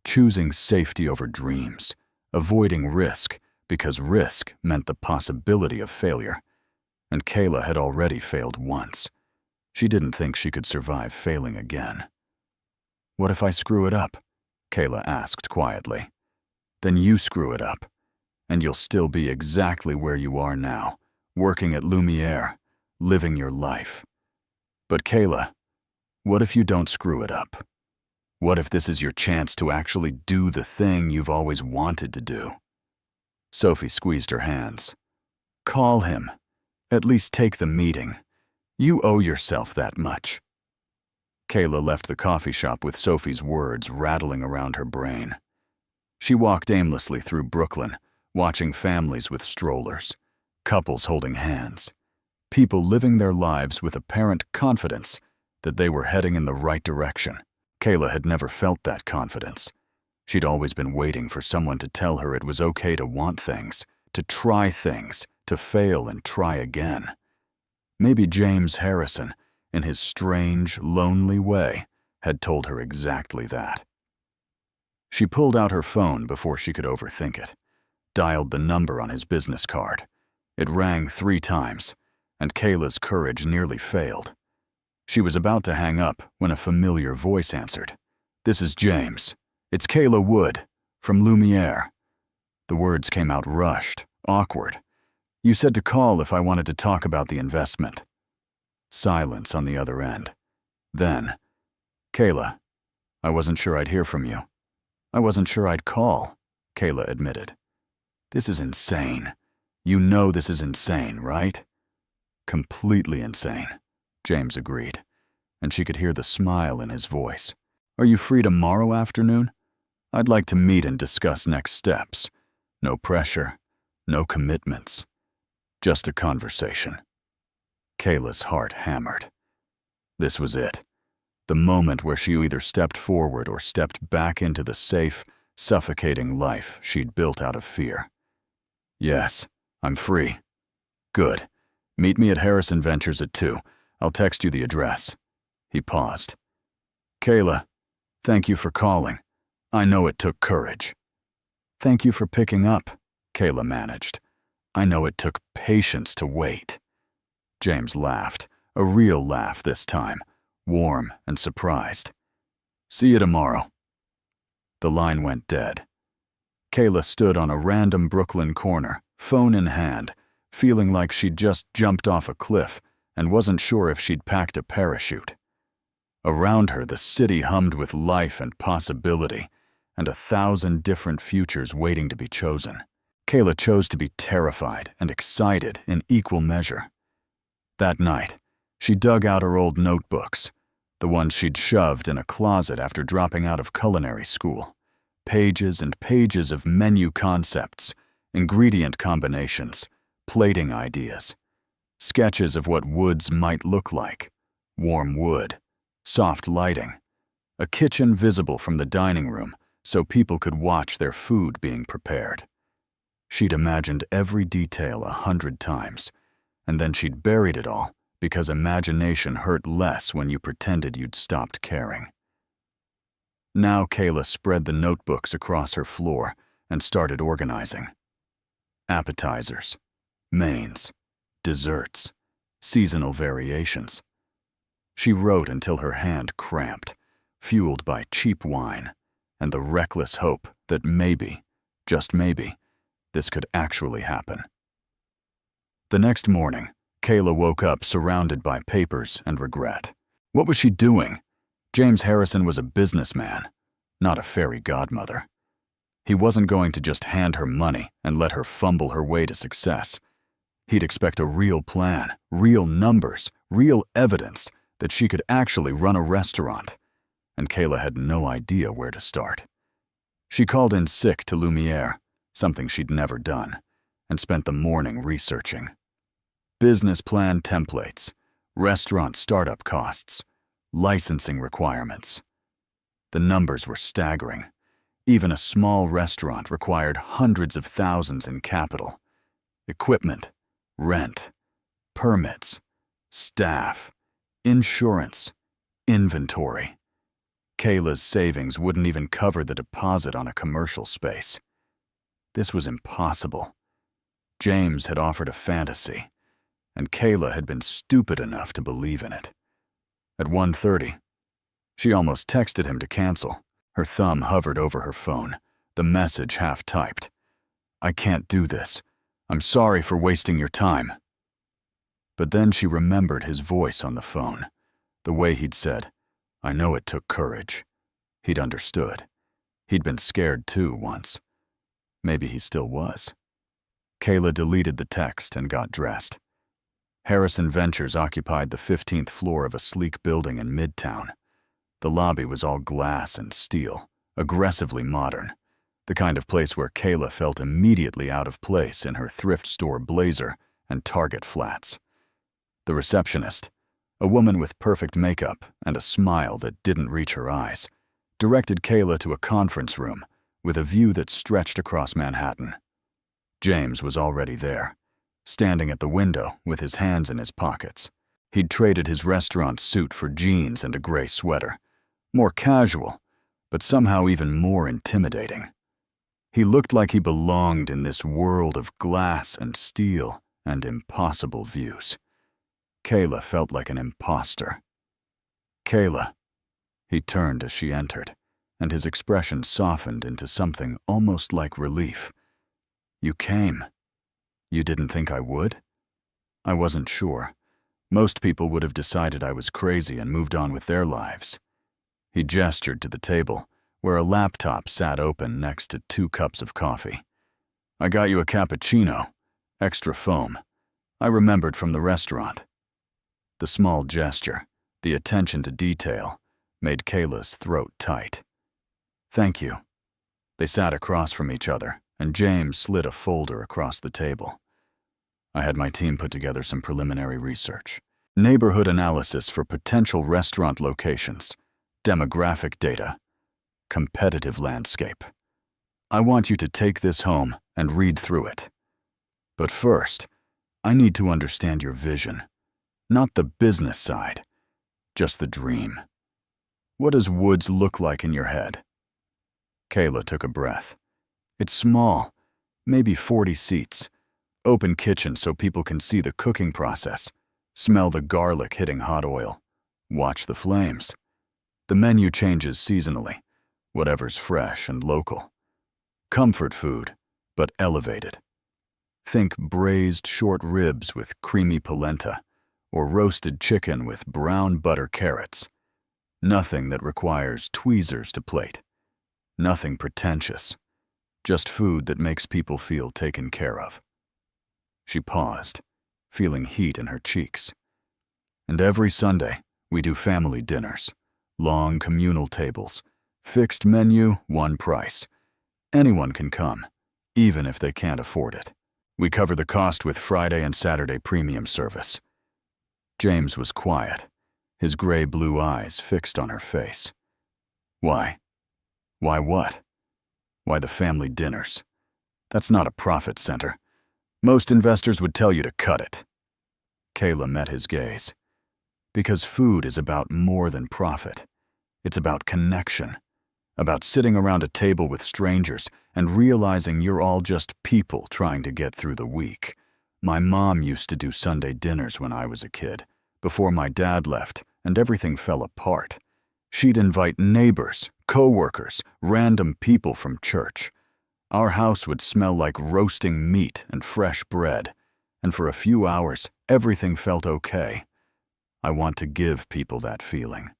Choosing safety over dreams, avoiding risk because risk meant the possibility of failure. And Kayla had already failed once. She didn't think she could survive failing again. "What if I screw it up?" Kayla asked quietly. "Then you screw it up, and you'll still be exactly where you are now, working at Lumiere, living your life. But Kayla, what if you don't screw it up? What if this is your chance to actually do the thing you've always wanted to do?" Sophie squeezed her hands. "Call him. At least take the meeting. You owe yourself that much." Kayla left the coffee shop with Sophie's words rattling around her brain. She walked aimlessly through Brooklyn, watching families with strollers, couples holding hands, people living their lives with apparent confidence that they were heading in the right direction. Kayla had never felt that confidence. She'd always been waiting for someone to tell her it was okay to want things, to try things, to fail and try again. Maybe James Harrison, in his strange, lonely way, had told her exactly that. She pulled out her phone before she could overthink it, dialed the number on his business card. It rang 3 times, and Kayla's courage nearly failed. She was about to hang up when a familiar voice answered. "This is James. It's Kayla Wood, from Lumiere." The words came out rushed, awkward. "You said to call if I wanted to talk about the investment." Silence on the other end. Then, "Kayla, I wasn't sure I'd hear from you. I wasn't sure I'd call," Kayla admitted. "This is insane. You know this is insane, right?" "Completely insane," James agreed, and she could hear the smile in his voice. "Are you free tomorrow afternoon? I'd like to meet and discuss next steps. No pressure, no commitments. Just a conversation." Kayla's heart hammered. This was it. The moment where she either stepped forward or stepped back into the safe, suffocating life she'd built out of fear. "Yes, I'm free." "Good. Meet me at Harrison Ventures at 2. I'll text you the address." He paused. "Kayla, thank you for calling. I know it took courage." "Thank you for picking up," Kayla managed. "I know it took patience to wait." James laughed, a real laugh this time, warm and surprised. "See you tomorrow." The line went dead. Kayla stood on a random Brooklyn corner, phone in hand, feeling like she'd just jumped off a cliff and wasn't sure if she'd packed a parachute. Around her, the city hummed with life and possibility, and 1,000 different futures waiting to be chosen. Kayla chose to be terrified and excited in equal measure. That night, she dug out her old notebooks, the ones she'd shoved in a closet after dropping out of culinary school. Pages and pages of menu concepts, ingredient combinations, plating ideas, sketches of what woods might look like: warm wood, soft lighting, a kitchen visible from the dining room so people could watch their food being prepared. She'd imagined every detail 100 times, and then she'd buried it all because imagination hurt less when you pretended you'd stopped caring. Now Kayla spread the notebooks across her floor and started organizing. Appetizers, mains, desserts, seasonal variations. She wrote until her hand cramped, fueled by cheap wine and the reckless hope that maybe, just maybe, this could actually happen. The next morning, Kayla woke up surrounded by papers and regret. What was she doing? James Harrison was a businessman, not a fairy godmother. He wasn't going to just hand her money and let her fumble her way to success. He'd expect a real plan, real numbers, real evidence that she could actually run a restaurant. And Kayla had no idea where to start. She called in sick to Lumiere, something she'd never done, and spent the morning researching. Business plan templates, restaurant startup costs, licensing requirements. The numbers were staggering. Even a small restaurant required hundreds of thousands in capital. Equipment, rent, permits, staff, insurance, inventory. Kayla's savings wouldn't even cover the deposit on a commercial space. This was impossible. James had offered a fantasy, and Kayla had been stupid enough to believe in it. At 1:30, she almost texted him to cancel. Her thumb hovered over her phone, the message half-typed. "I can't do this. I'm sorry for wasting your time." But then she remembered his voice on the phone, the way he'd said, "I know it took courage." He'd understood. He'd been scared too once. Maybe he still was. Kayla deleted the text and got dressed. Harrison Ventures occupied the 15th floor of a sleek building in Midtown. The lobby was all glass and steel, aggressively modern, the kind of place where Kayla felt immediately out of place in her thrift store blazer and Target flats. The receptionist, a woman with perfect makeup and a smile that didn't reach her eyes, directed Kayla to a conference room with a view that stretched across Manhattan. James was already there, standing at the window with his hands in his pockets. He'd traded his restaurant suit for jeans and a gray sweater. More casual, but somehow even more intimidating. He looked like he belonged in this world of glass and steel and impossible views. Kayla felt like an imposter. "Kayla." He turned as she entered, and his expression softened into something almost like relief. "You came. You didn't think I would?" "I wasn't sure. Most people would have decided I was crazy and moved on with their lives." He gestured to the table, where a laptop sat open next to 2 cups of coffee. "I got you a cappuccino, extra foam. I remembered from the restaurant." The small gesture, the attention to detail, made Kayla's throat tight. "Thank you." They sat across from each other, and James slid a folder across the table. "I had my team put together some preliminary research. Neighborhood analysis for potential restaurant locations, demographic data, competitive landscape. I want you to take this home and read through it. But first, I need to understand your vision. Not the business side, just the dream. What does Woods look like in your head?" Kayla took a breath. "It's small, maybe 40 seats. Open kitchen so people can see the cooking process, smell the garlic hitting hot oil, watch the flames. The menu changes seasonally, whatever's fresh and local. Comfort food, but elevated. Think braised short ribs with creamy polenta, or roasted chicken with brown butter carrots. Nothing that requires tweezers to plate. Nothing pretentious. Just food that makes people feel taken care of. She paused, feeling heat in her cheeks. And every Sunday, we do family dinners. Long communal tables. Fixed menu, one price. Anyone can come, even if they can't afford it. We cover the cost with Friday and Saturday premium service. James was quiet, his gray-blue eyes fixed on her face. Why? Why what? Why the family dinners? That's not a profit center. Most investors would tell you to cut it. Kayla met his gaze. Because food is about more than profit. It's about connection. About sitting around a table with strangers and realizing you're all just people trying to get through the week. My mom used to do Sunday dinners when I was a kid, before my dad left and everything fell apart. She'd invite neighbors, co-workers, random people from church. Our house would smell like roasting meat and fresh bread, and for a few hours, everything felt okay. I want to give people that feeling.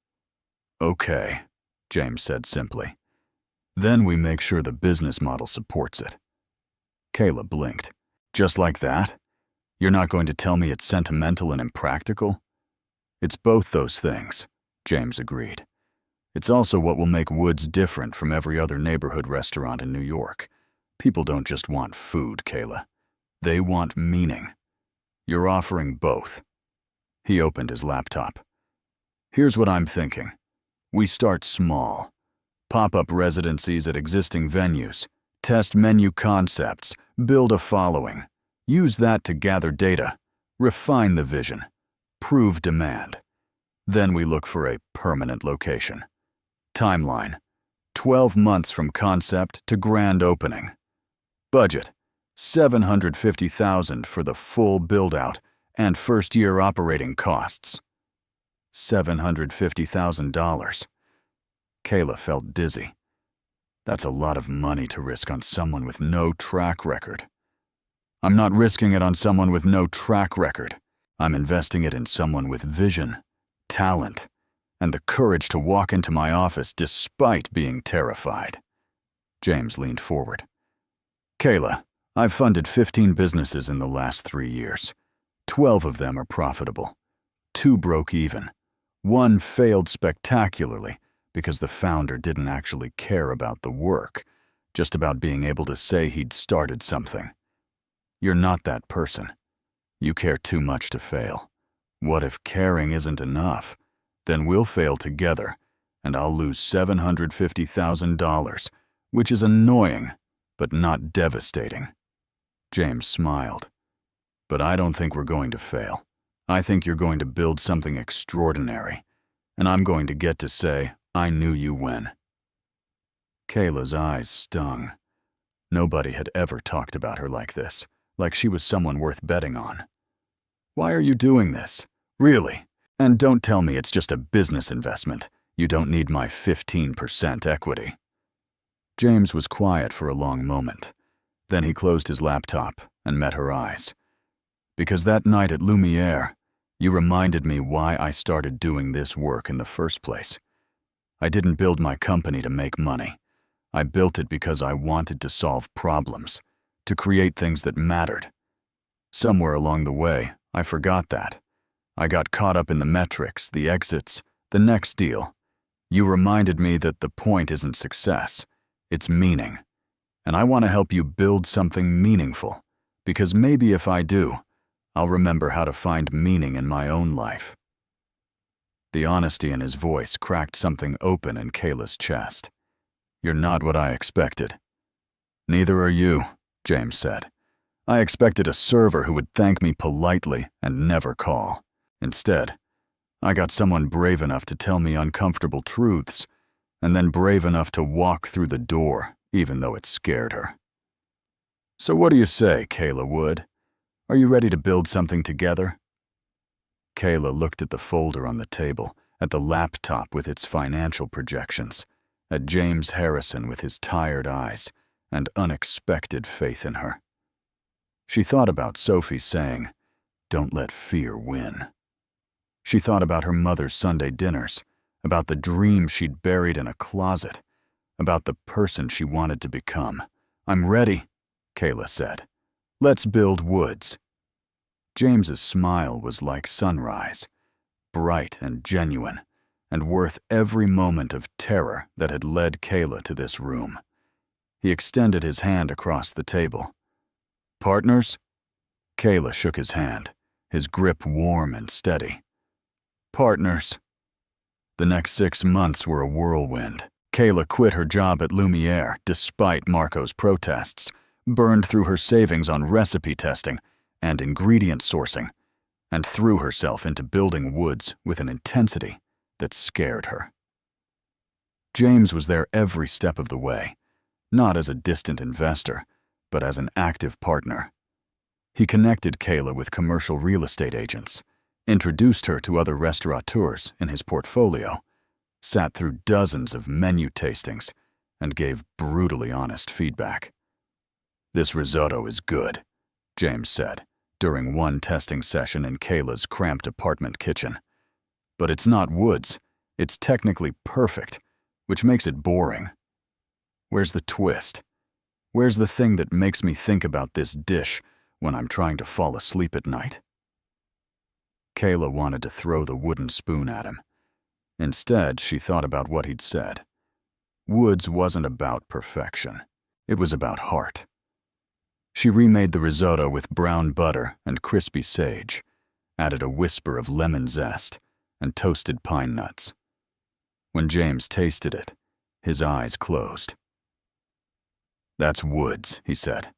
Okay, James said simply. Then we make sure the business model supports it. Kayla blinked. Just like that? You're not going to tell me it's sentimental and impractical? It's both those things, James agreed. It's also what will make Woods different from every other neighborhood restaurant in New York. People don't just want food, Kayla. They want meaning. You're offering both. He opened his laptop. Here's what I'm thinking. We start small. Pop-up residencies at existing venues. Test menu concepts. Build a following. Use that to gather data. Refine the vision. Prove demand. Then we look for a permanent location. Timeline: 12 months from concept to grand opening. Budget: $750,000 for the full build-out and first-year operating costs. $750,000. Kayla felt dizzy. That's a lot of money to risk on someone with no track record. I'm not risking it on someone with no track record. I'm investing it in someone with vision, talent, and the courage to walk into my office despite being terrified. James leaned forward. Kayla, I've funded 15 businesses in the last 3 years. 12 of them are profitable. 2 broke even. 1 failed spectacularly because the founder didn't actually care about the work, just about being able to say he'd started something. You're not that person. You care too much to fail. What if caring isn't enough? Then we'll fail together, and I'll lose $750,000, which is annoying, but not devastating. James smiled. But I don't think we're going to fail. I think you're going to build something extraordinary, and I'm going to get to say, I knew you when. Kayla's eyes stung. Nobody had ever talked about her like this, like she was someone worth betting on. Why are you doing this? Really? And don't tell me it's just a business investment. You don't need my 15% equity. James was quiet for a long moment. Then he closed his laptop and met her eyes. Because that night at Lumiere, you reminded me why I started doing this work in the first place. I didn't build my company to make money. I built it because I wanted to solve problems, to create things that mattered. Somewhere along the way, I forgot that. I got caught up in the metrics, the exits, the next deal. You reminded me that the point isn't success, it's meaning. And I want to help you build something meaningful, because maybe if I do, I'll remember how to find meaning in my own life. The honesty in his voice cracked something open in Kayla's chest. You're not what I expected. Neither are you, James said. I expected a server who would thank me politely and never call. Instead, I got someone brave enough to tell me uncomfortable truths, and then brave enough to walk through the door, even though it scared her. So what do you say, Kayla Wood? Are you ready to build something together? Kayla looked at the folder on the table, at the laptop with its financial projections, at James Harrison with his tired eyes and unexpected faith in her. She thought about Sophie saying, "Don't let fear win." She thought about her mother's Sunday dinners, about the dream she'd buried in a closet, about the person she wanted to become. "I'm ready," Kayla said. "Let's build Woods." James's smile was like sunrise, bright and genuine, and worth every moment of terror that had led Kayla to this room. He extended his hand across the table. "Partners?" Kayla shook his hand, his grip warm and steady. "Partners." The next 6 months were a whirlwind. Kayla quit her job at Lumiere despite Marco's protests, burned through her savings on recipe testing and ingredient sourcing, and threw herself into building Woods with an intensity that scared her. James was there every step of the way, not as a distant investor, but as an active partner. He connected Kayla with commercial real estate agents, introduced her to other restaurateurs in his portfolio, sat through dozens of menu tastings, and gave brutally honest feedback. "This risotto is good," James said during one testing session in Kayla's cramped apartment kitchen. "But it's not Woods. It's technically perfect, which makes it boring. Where's the twist? Where's the thing that makes me think about this dish when I'm trying to fall asleep at night?" Kayla wanted to throw the wooden spoon at him. Instead, she thought about what he'd said. Woods wasn't about perfection. It was about heart. She remade the risotto with brown butter and crispy sage, added a whisper of lemon zest, and toasted pine nuts. When James tasted it, his eyes closed. "That's Woods," he said.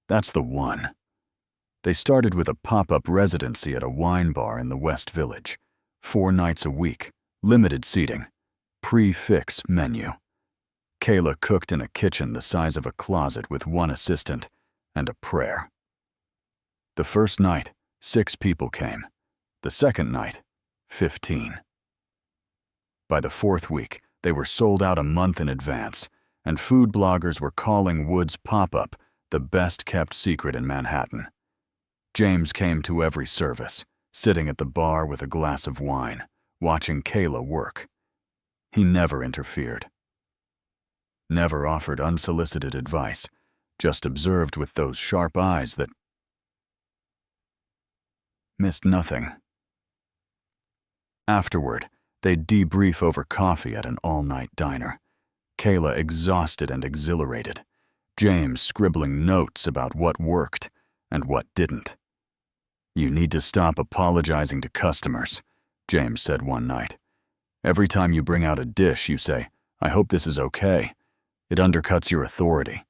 "That's the one." They started with a pop-up residency at a wine bar in the West Village, 4 nights a week, limited seating, prix-fixe menu. Kayla cooked in a kitchen the size of a closet with 1 assistant and a prayer. The first night, 6 people came. The second night, 15. By the 4th week, they were sold out a month in advance, and food bloggers were calling Woods' pop-up the best-kept secret in Manhattan. James came to every service, sitting at the bar with a glass of wine, watching Kayla work. He never interfered. Never offered unsolicited advice, just observed with those sharp eyes that missed nothing. Afterward, they'd debrief over coffee at an all-night diner. Kayla exhausted and exhilarated, James scribbling notes about what worked and what didn't. "You need to stop apologizing to customers," James said one night. "Every time you bring out a dish, you say, 'I hope this is okay.' It undercuts your authority.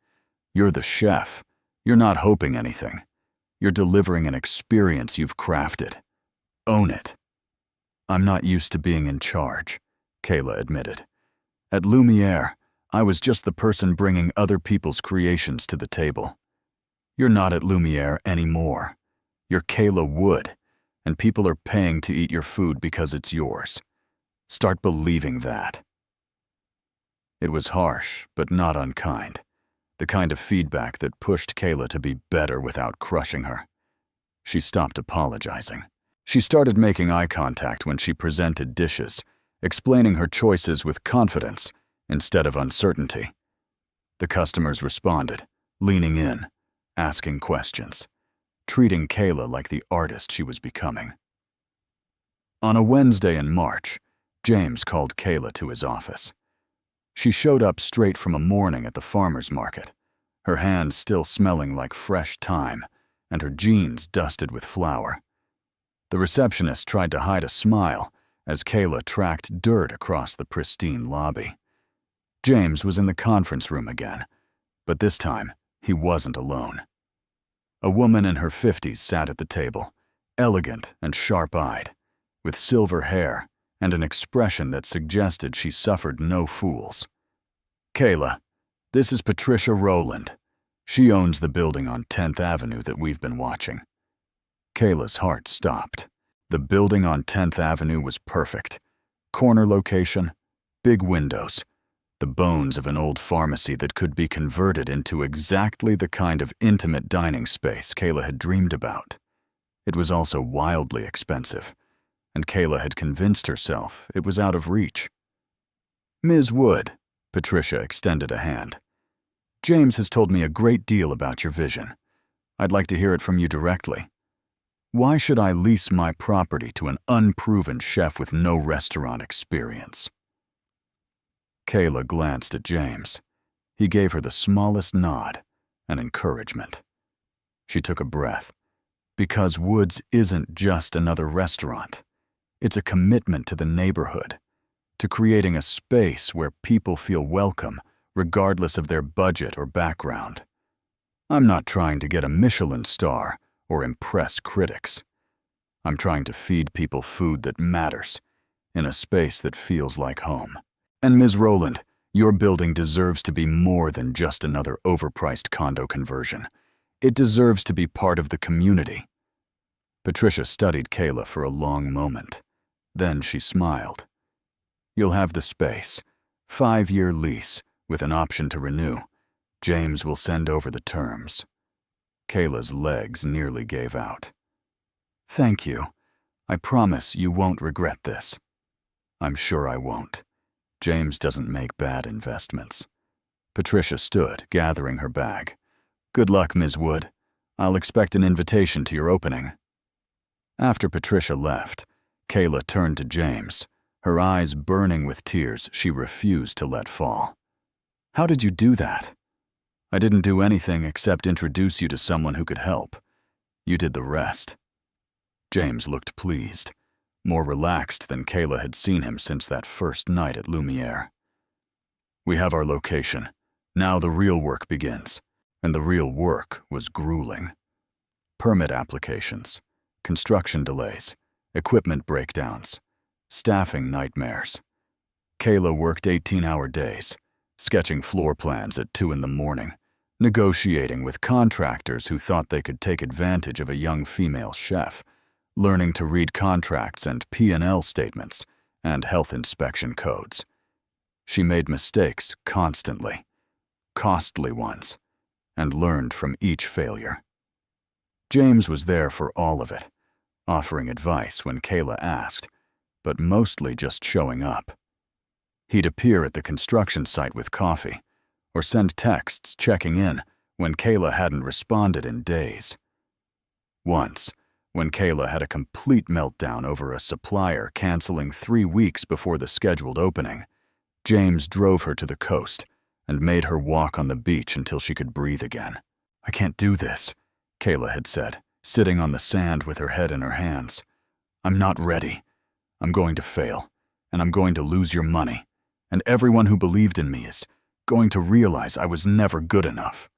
You're the chef. You're not hoping anything. You're delivering an experience you've crafted. Own it." "I'm not used to being in charge," Kayla admitted. "At Lumiere, I was just the person bringing other people's creations to the table. You're not at Lumiere anymore. You're Kayla Wood, and people are paying to eat your food because it's yours. Start believing that." It was harsh, but not unkind. The kind of feedback that pushed Kayla to be better without crushing her. She stopped apologizing. She started making eye contact when she presented dishes, explaining her choices with confidence instead of uncertainty. The customers responded, leaning in, asking questions, treating Kayla like the artist she was becoming. On a Wednesday in March, James called Kayla to his office. She showed up straight from a morning at the farmer's market, her hands still smelling like fresh thyme and her jeans dusted with flour. The receptionist tried to hide a smile as Kayla tracked dirt across the pristine lobby. James was in the conference room again, but this time he wasn't alone. A woman in her 50s sat at the table, elegant and sharp-eyed, with silver hair and an expression that suggested she suffered no fools. "Kayla, this is Patricia Rowland. She owns the building on 10th Avenue that we've been watching." Kayla's heart stopped. The building on 10th Avenue was perfect. Corner location, big windows, the bones of an old pharmacy that could be converted into exactly the kind of intimate dining space Kayla had dreamed about. It was also wildly expensive, and Kayla had convinced herself it was out of reach. "Ms. Wood," Patricia extended a hand. "James has told me a great deal about your vision. I'd like to hear it from you directly. Why should I lease my property to an unproven chef with no restaurant experience?" Kayla glanced at James. He gave her the smallest nod, an encouragement. She took a breath. Because Woods isn't just another restaurant. It's a commitment to the neighborhood, to creating a space where people feel welcome, regardless of their budget or background. I'm not trying to get a Michelin star or impress critics. I'm trying to feed people food that matters, in a space that feels like home. And Ms. Rowland, your building deserves to be more than just another overpriced condo conversion. It deserves to be part of the community. Patricia studied Kayla for a long moment. Then she smiled. "You'll have the space. 5-year lease, with an option to renew. James will send over the terms." Kayla's legs nearly gave out. "Thank you. I promise you won't regret this." "I'm sure I won't. James doesn't make bad investments." Patricia stood, gathering her bag. "Good luck, Ms. Wood. I'll expect an invitation to your opening." After Patricia left, Kayla turned to James, her eyes burning with tears she refused to let fall. "How did you do that?" "I didn't do anything except introduce you to someone who could help. You did the rest." James looked pleased, more relaxed than Kayla had seen him since that first night at Lumiere. "We have our location. Now the real work begins." And the real work was grueling. Permit applications, construction delays, equipment breakdowns, staffing nightmares. Kayla worked 18-hour days, sketching floor plans at 2 in the morning, negotiating with contractors who thought they could take advantage of a young female chef, learning to read contracts and P&L statements and health inspection codes. She made mistakes constantly, costly ones, and learned from each failure. James was there for all of it, offering advice when Kayla asked, but mostly just showing up. He'd appear at the construction site with coffee, or send texts checking in when Kayla hadn't responded in days. Once, when Kayla had a complete meltdown over a supplier canceling 3 weeks before the scheduled opening, James drove her to the coast and made her walk on the beach until she could breathe again. "I can't do this," Kayla had said, sitting on the sand with her head in her hands. "I'm not ready. I'm going to fail, and I'm going to lose your money, and everyone who believed in me is going to realize I was never good enough."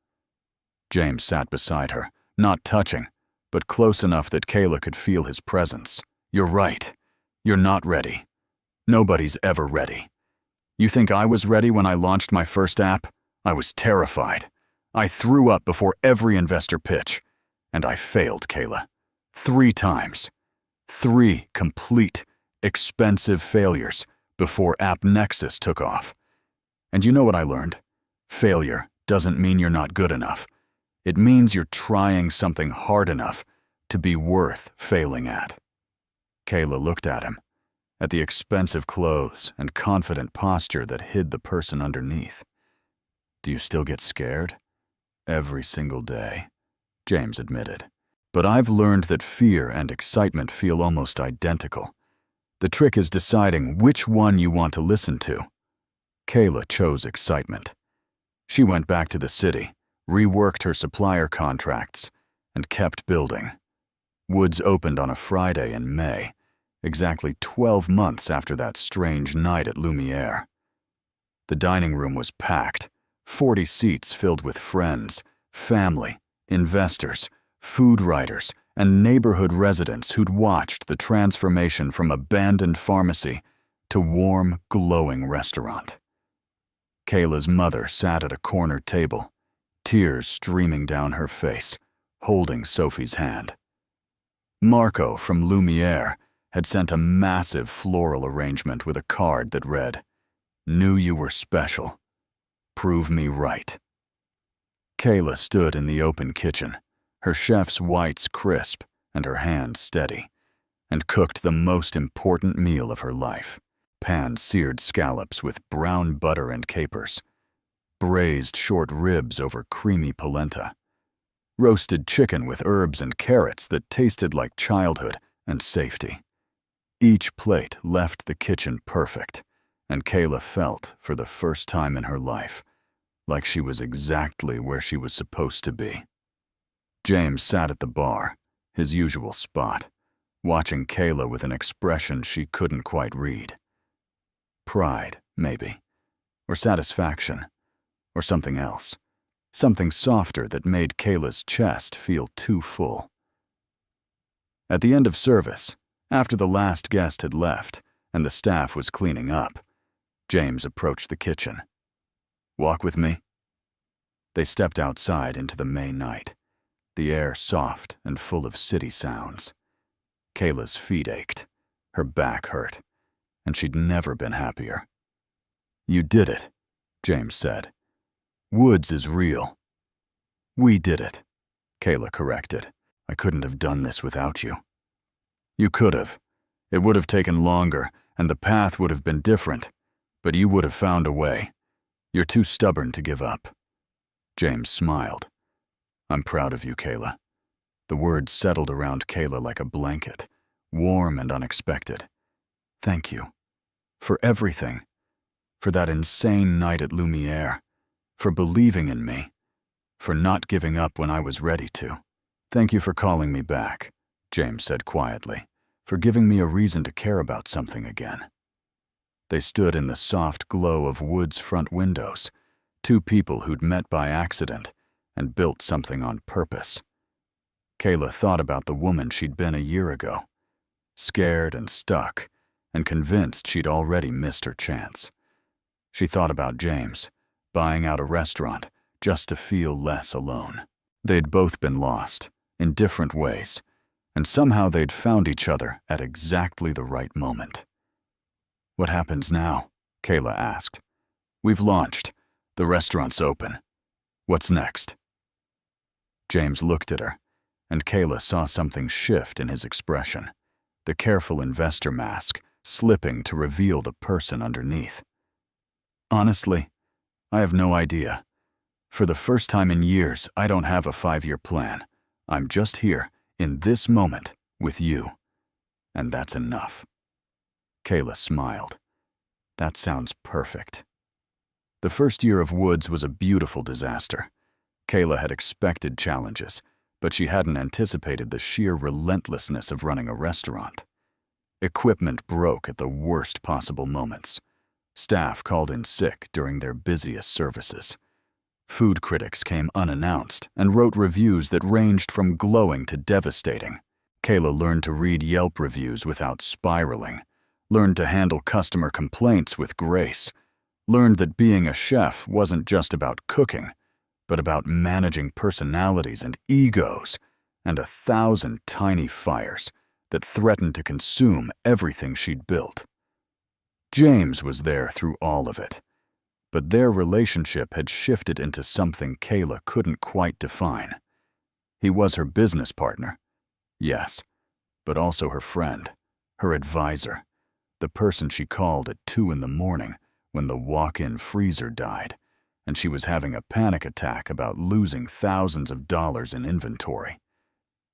James sat beside her, not touching, but close enough that Kayla could feel his presence. "You're right. You're not ready. Nobody's ever ready. You think I was ready when I launched my first app? I was terrified. I threw up before every investor pitch. And I failed, Kayla. 3 times. 3 complete, expensive failures before App Nexus took off. And you know what I learned? Failure doesn't mean you're not good enough. It means you're trying something hard enough to be worth failing at." Kayla looked at him, at the expensive clothes and confident posture that hid the person underneath. "Do you still get scared?" "Every single day," James admitted. "But I've learned that fear and excitement feel almost identical. The trick is deciding which one you want to listen to." Kayla chose excitement. She went back to the city, reworked her supplier contracts, and kept building. Woods opened on a Friday in May, exactly 12 months after that strange night at Lumiere. The dining room was packed, 40 seats filled with friends, family, investors, food writers, and neighborhood residents who'd watched the transformation from abandoned pharmacy to warm, glowing restaurant. Kayla's mother sat at a corner table, tears streaming down her face, holding Sophie's hand. Marco from Lumiere had sent a massive floral arrangement with a card that read, Knew you were special. Prove me right. Kayla stood in the open kitchen, her chef's whites crisp and her hands steady, and cooked the most important meal of her life: pan-seared scallops with brown butter and capers, braised short ribs over creamy polenta, roasted chicken with herbs and carrots that tasted like childhood and safety. Each plate left the kitchen perfect, and Kayla felt, for the first time in her life, like she was exactly where she was supposed to be. James sat at the bar, his usual spot, watching Kayla with an expression she couldn't quite read. Pride, maybe, or satisfaction, or something else. Something softer that made Kayla's chest feel too full. At the end of service, after the last guest had left and the staff was cleaning up, James approached the kitchen. "Walk with me?" They stepped outside into the May night, the air soft and full of city sounds. Kayla's feet ached, her back hurt, and she'd never been happier. "You did it," James said. "Woods is real." "We did it," Kayla corrected. "I couldn't have done this without you." "You could have. It would have taken longer, and the path would have been different, but you would have found a way. You're too stubborn to give up." James smiled. "I'm proud of you, Kayla." The words settled around Kayla like a blanket, warm and unexpected. "Thank you. For everything. For that insane night at Lumiere. For believing in me. For not giving up when I was ready to." "Thank you for calling me back," James said quietly, "for giving me a reason to care about something again." They stood in the soft glow of Wood's front windows, two people who'd met by accident and built something on purpose. Kayla thought about the woman she'd been a year ago, scared and stuck, and convinced she'd already missed her chance. She thought about James, buying out a restaurant just to feel less alone. They'd both been lost, in different ways, and somehow they'd found each other at exactly the right moment. "What happens now?" Kayla asked. "We've launched. The restaurant's open. What's next?" James looked at her, and Kayla saw something shift in his expression, the careful investor mask slipping to reveal the person underneath. "Honestly, I have no idea. For the first time in years, I don't have a 5-year plan. I'm just here, in this moment, with you. And that's enough." Kayla smiled. "That sounds perfect." The first year of Woods was a beautiful disaster. Kayla had expected challenges, but she hadn't anticipated the sheer relentlessness of running a restaurant. Equipment broke at the worst possible moments. Staff called in sick during their busiest services. Food critics came unannounced and wrote reviews that ranged from glowing to devastating. Kayla learned to read Yelp reviews without spiraling, learned to handle customer complaints with grace, learned that being a chef wasn't just about cooking, but about managing personalities and egos and 1,000 tiny fires that threatened to consume everything she'd built. James was there through all of it, but their relationship had shifted into something Kayla couldn't quite define. He was her business partner, yes, but also her friend, her advisor, the person she called at 2 a.m. when the walk-in freezer died, and she was having a panic attack about losing thousands of dollars in inventory.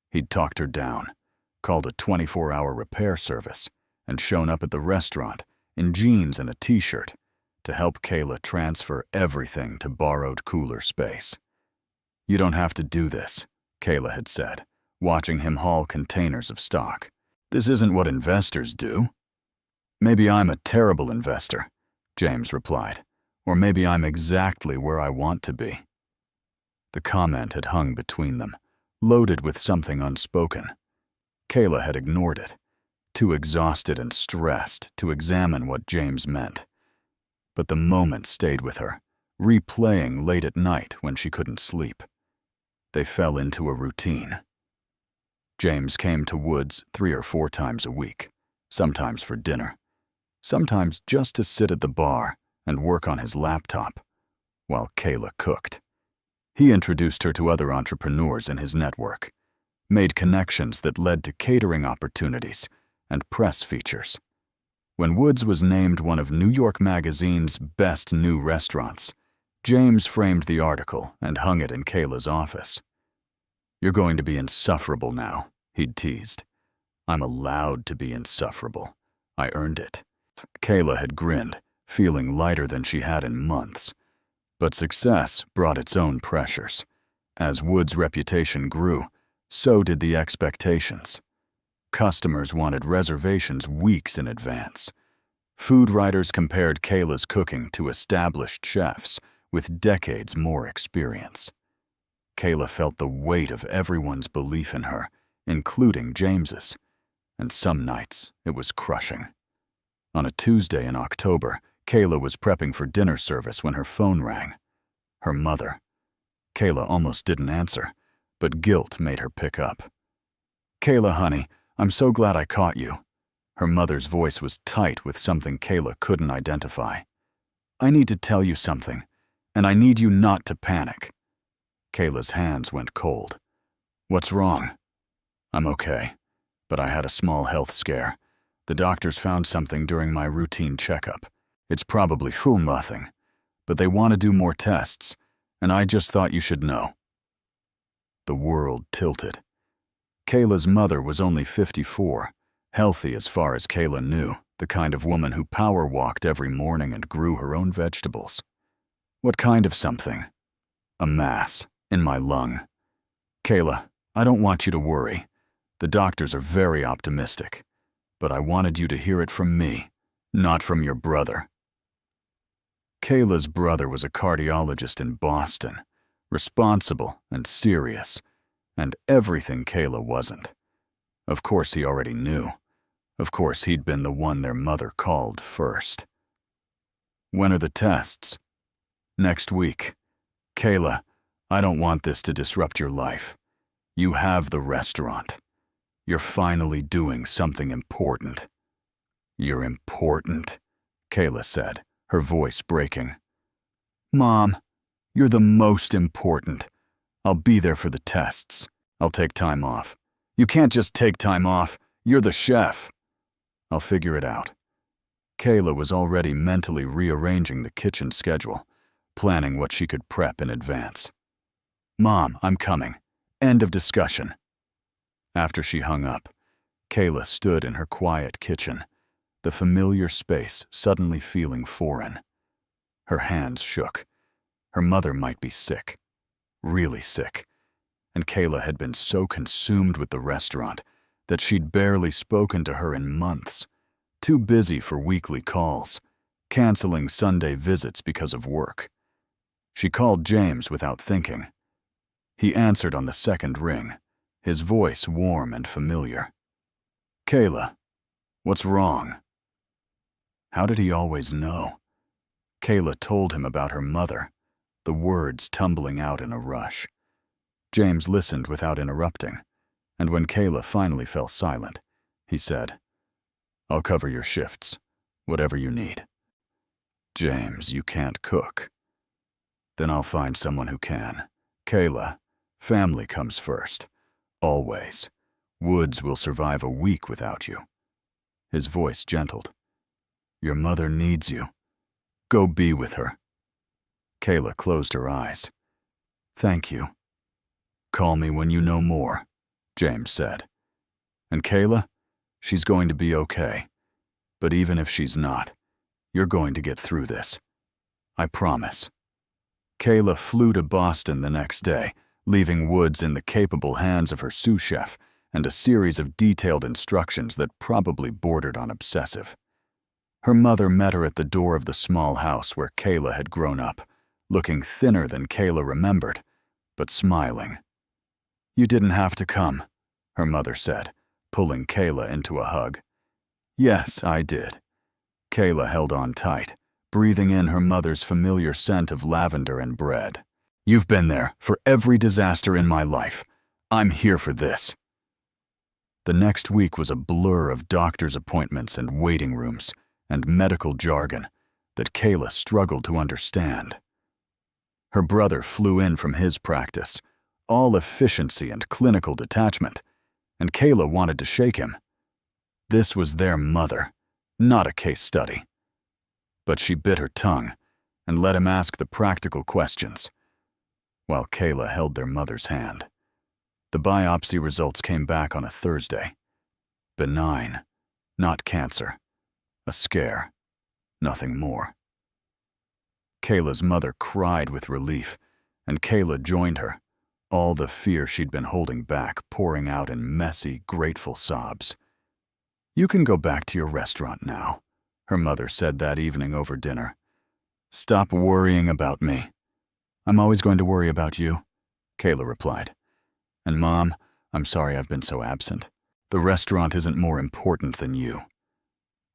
He'd talked her down, called a 24-hour repair service, and shown up at the restaurant in jeans and a t-shirt to help Kayla transfer everything to borrowed cooler space. "You don't have to do this," Kayla had said, watching him haul containers of stock. "This isn't what investors do." "Maybe I'm a terrible investor," James replied, "or maybe I'm exactly where I want to be." The comment had hung between them, loaded with something unspoken. Kayla had ignored it, too exhausted and stressed to examine what James meant. But the moment stayed with her, replaying late at night when she couldn't sleep. They fell into a routine. James came to Woods 3 or 4 times a week, sometimes for dinner, sometimes just to sit at the bar and work on his laptop while Kayla cooked. He introduced her to other entrepreneurs in his network, made connections that led to catering opportunities and press features. When Woods was named one of New York Magazine's best new restaurants, James framed the article and hung it in Kayla's office. "You're going to be insufferable now," he'd teased. "I'm allowed to be insufferable. I earned it." Kayla had grinned, feeling lighter than she had in months. But success brought its own pressures. As Wood's reputation grew, so did the expectations. Customers wanted reservations weeks in advance. Food writers compared Kayla's cooking to established chefs with decades more experience. Kayla felt the weight of everyone's belief in her, including James's, and some nights it was crushing. On a Tuesday in October, Kayla was prepping for dinner service when her phone rang. Her mother. Kayla almost didn't answer, but guilt made her pick up. "Kayla, honey, I'm so glad I caught you." Her mother's voice was tight with something Kayla couldn't identify. "I need to tell you something, and I need you not to panic." Kayla's hands went cold. "What's wrong?" "I'm okay, but I had a small health scare. The doctors found something during my routine checkup. It's probably nothing, but they want to do more tests, and I just thought you should know." The world tilted. Kayla's mother was only 54, healthy as far as Kayla knew, the kind of woman who power walked every morning and grew her own vegetables. "What kind of something?" "A mass in my lung." "Kayla, I don't want you to worry. The doctors are very optimistic, but I wanted you to hear it from me, not from your brother." Kayla's brother was a cardiologist in Boston, responsible and serious, and everything Kayla wasn't. Of course he already knew. Of course he'd been the one their mother called first. "When are the tests?" "Next week." "Kayla, I don't want this to disrupt your life. You have the restaurant. You're finally doing something important." "You're important," Kayla said, her voice breaking. "Mom, you're the most important. I'll be there for the tests. I'll take time off." "You can't just take time off. You're the chef." "I'll figure it out." Kayla was already mentally rearranging the kitchen schedule, planning what she could prep in advance. "Mom, I'm coming. End of discussion." After she hung up, Kayla stood in her quiet kitchen, the familiar space suddenly feeling foreign. Her hands shook. Her mother might be sick, really sick, and Kayla had been so consumed with the restaurant that she'd barely spoken to her in months, too busy for weekly calls, canceling Sunday visits because of work. She called James without thinking. He answered on the second ring, his voice warm and familiar. "Kayla, what's wrong?" How did he always know? Kayla told him about her mother, the words tumbling out in a rush. James listened without interrupting, and when Kayla finally fell silent, he said, "I'll cover your shifts, whatever you need." "James, you can't cook." "Then I'll find someone who can. Kayla, family comes first. Always. Woods will survive a week without you." His voice gentled. "Your mother needs you. Go be with her." Kayla closed her eyes. "Thank you." "Call me when you know more," James said. "And Kayla, she's going to be okay. But even if she's not, you're going to get through this. I promise." Kayla flew to Boston the next day, leaving Woods in the capable hands of her sous chef and a series of detailed instructions that probably bordered on obsessive. Her mother met her at the door of the small house where Kayla had grown up, looking thinner than Kayla remembered, but smiling. "You didn't have to come," her mother said, pulling Kayla into a hug. "Yes, I did." Kayla held on tight, breathing in her mother's familiar scent of lavender and bread. "You've been there for every disaster in my life. I'm here for this." The next week was a blur of doctor's appointments and waiting rooms and medical jargon, that Kayla struggled to understand. Her brother flew in from his practice, all efficiency and clinical detachment, and Kayla wanted to shake him. This was their mother, not a case study. But she bit her tongue and let him ask the practical questions, while Kayla held their mother's hand. The biopsy results came back on a Thursday. Benign, not cancer. A scare, nothing more. Kayla's mother cried with relief, and Kayla joined her, all the fear she'd been holding back pouring out in messy, grateful sobs. "You can go back to your restaurant now," her mother said that evening over dinner. "Stop worrying about me." "I'm always going to worry about you," Kayla replied. "And Mom, I'm sorry I've been so absent. The restaurant isn't more important than you."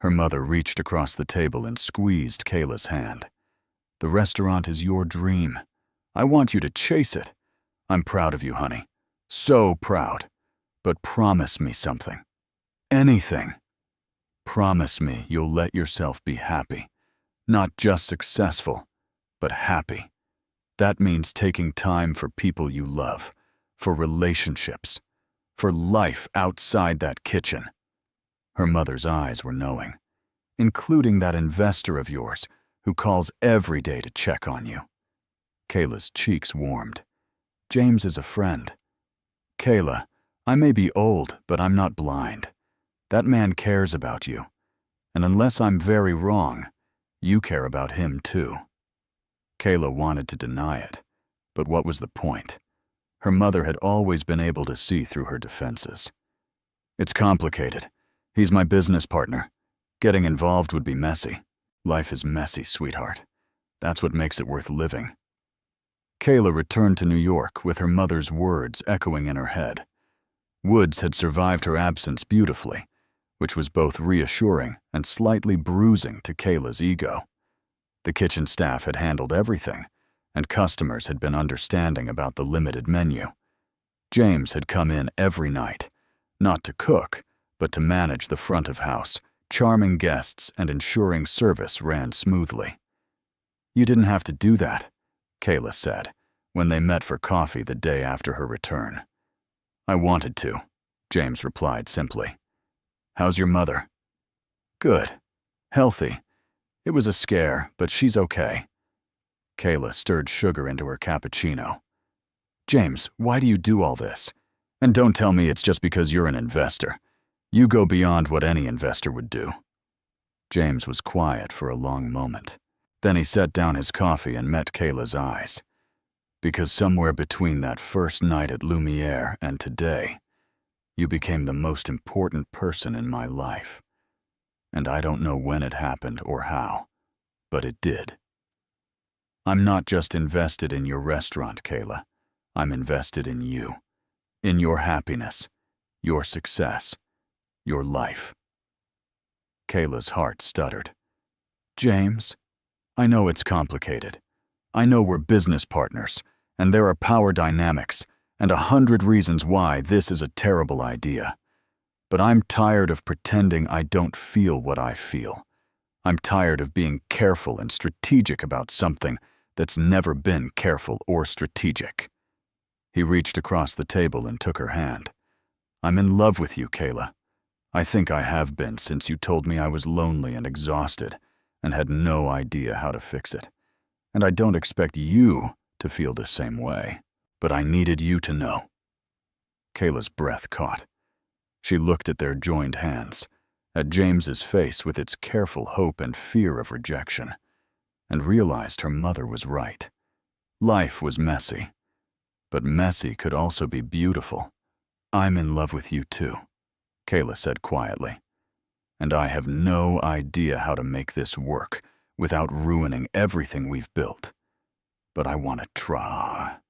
Her mother reached across the table and squeezed Kayla's hand. "The restaurant is your dream. I want you to chase it. I'm proud of you, honey. So proud. But promise me something. Anything. Promise me you'll let yourself be happy. Not just successful, but happy. That means taking time for people you love, for relationships, for life outside that kitchen." Her mother's eyes were knowing, "Including that investor of yours who calls every day to check on you." Kayla's cheeks warmed. "James is a friend. Kayla, I may be old, but I'm not blind. That man cares about you. And unless I'm very wrong, you care about him too." Kayla wanted to deny it, but what was the point? Her mother had always been able to see through her defenses. "It's complicated. He's my business partner. Getting involved would be messy. Life is messy, sweetheart. That's what makes it worth living." Kayla returned to New York with her mother's words echoing in her head. Woods had survived her absence beautifully, which was both reassuring and slightly bruising to Kayla's ego. The kitchen staff had handled everything, and customers had been understanding about the limited menu. James had come in every night, not to cook, but to manage the front of house, charming guests and ensuring service ran smoothly. "You didn't have to do that," Kayla said, when they met for coffee the day after her return. "I wanted to," James replied simply. "How's your mother?" "Good. Healthy. It was a scare, but she's okay." Kayla stirred sugar into her cappuccino. "James, why do you do all this? And don't tell me it's just because you're an investor. You go beyond what any investor would do." James was quiet for a long moment. Then he set down his coffee and met Kayla's eyes. "Because somewhere between that first night at Lumiere and today, you became the most important person in my life. And I don't know when it happened or how, but it did. I'm not just invested in your restaurant, Kayla. I'm invested in you, in your happiness, your success, your life." Kayla's heart stuttered. "James, I know it's complicated. I know we're business partners, and there are power dynamics, and 100 reasons why this is a terrible idea. But I'm tired of pretending I don't feel what I feel. I'm tired of being careful and strategic about something that's never been careful or strategic." He reached across the table and took her hand. "I'm in love with you, Kayla. I think I have been since you told me I was lonely and exhausted and had no idea how to fix it. And I don't expect you to feel the same way, but I needed you to know." Kayla's breath caught. She looked at their joined hands, at James's face with its careful hope and fear of rejection, and realized her mother was right. Life was messy, but messy could also be beautiful. "I'm in love with you too," Kayla said quietly. "And I have no idea how to make this work without ruining everything we've built. But I want to try."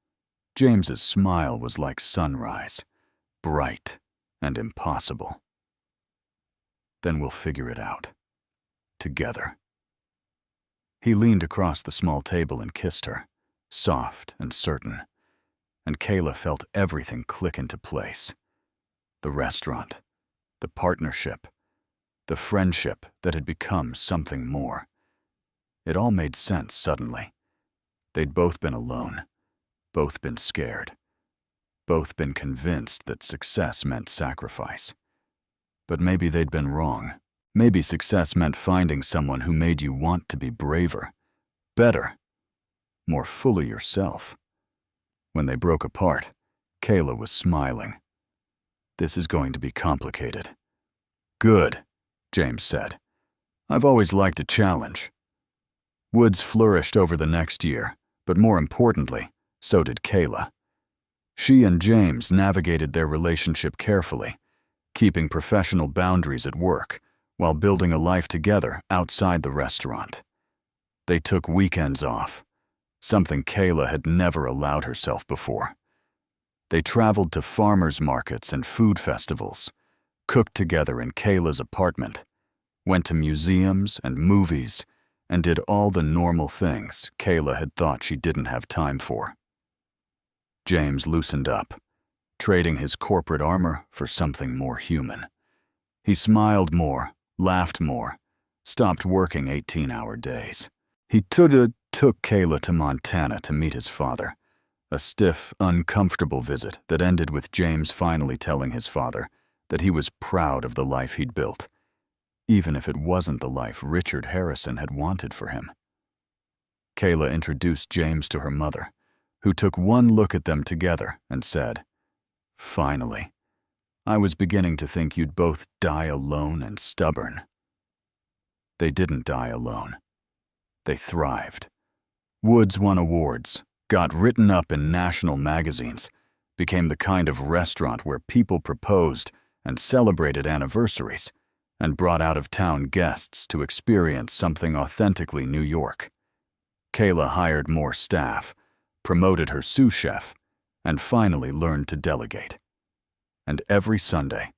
James's smile was like sunrise, bright and impossible. "Then we'll figure it out. Together." He leaned across the small table and kissed her, soft and certain, and Kayla felt everything click into place. The restaurant, the partnership, the friendship that had become something more. It all made sense suddenly. They'd both been alone, both been scared, both been convinced that success meant sacrifice. But maybe they'd been wrong. Maybe success meant finding someone who made you want to be braver, better, more fully yourself. When they broke apart, Kayla was smiling. "This is going to be complicated." "Good," James said. "I've always liked a challenge." Woods flourished over the next year, but more importantly, so did Kayla. She and James navigated their relationship carefully, keeping professional boundaries at work while building a life together outside the restaurant. They took weekends off, something Kayla had never allowed herself before. They traveled to farmers markets and food festivals, cooked together in Kayla's apartment, went to museums and movies, and did all the normal things Kayla had thought she didn't have time for. James loosened up, trading his corporate armor for something more human. He smiled more, laughed more, stopped working 18-hour days. He took Kayla to Montana to meet his father, a stiff, uncomfortable visit that ended with James finally telling his father that he was proud of the life he'd built, even if it wasn't the life Richard Harrison had wanted for him. Kayla introduced James to her mother, who took one look at them together and said, "Finally, I was beginning to think you'd both die alone and stubborn." They didn't die alone. They thrived. Woods won awards, got written up in national magazines, became the kind of restaurant where people proposed and celebrated anniversaries, and brought out-of-town guests to experience something authentically New York. Kayla hired more staff, promoted her sous chef, and finally learned to delegate. And every Sunday,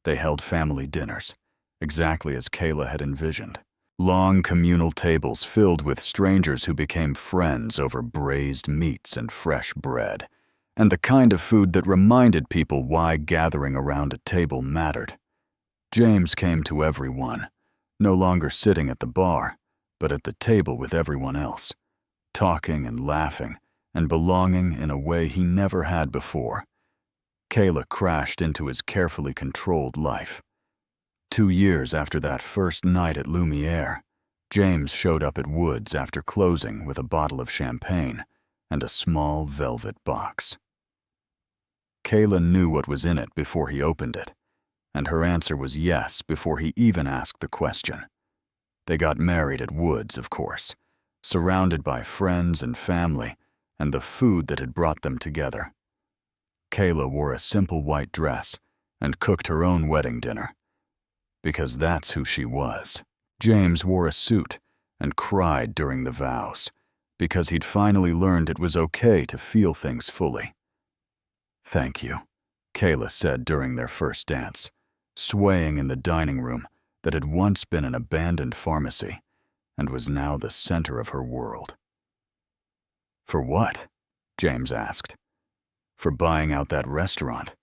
they held family dinners, exactly as Kayla had envisioned. Long communal tables filled with strangers who became friends over braised meats and fresh bread, and the kind of food that reminded people why gathering around a table mattered. James came to everyone, no longer sitting at the bar, but at the table with everyone else, talking and laughing and belonging in a way he never had before. Kayla crashed into his carefully controlled life. 2 years after that first night at Lumiere, James showed up at Woods after closing with a bottle of champagne and a small velvet box. Kayla knew what was in it before he opened it, and her answer was yes before he even asked the question. They got married at Woods, of course, surrounded by friends and family and the food that had brought them together. Kayla wore a simple white dress and cooked her own wedding dinner, because that's who she was. James wore a suit and cried during the vows, because he'd finally learned it was okay to feel things fully. "Thank you," Kayla said during their first dance, swaying in the dining room that had once been an abandoned pharmacy and was now the center of her world. "For what?" James asked. "For buying out that restaurant,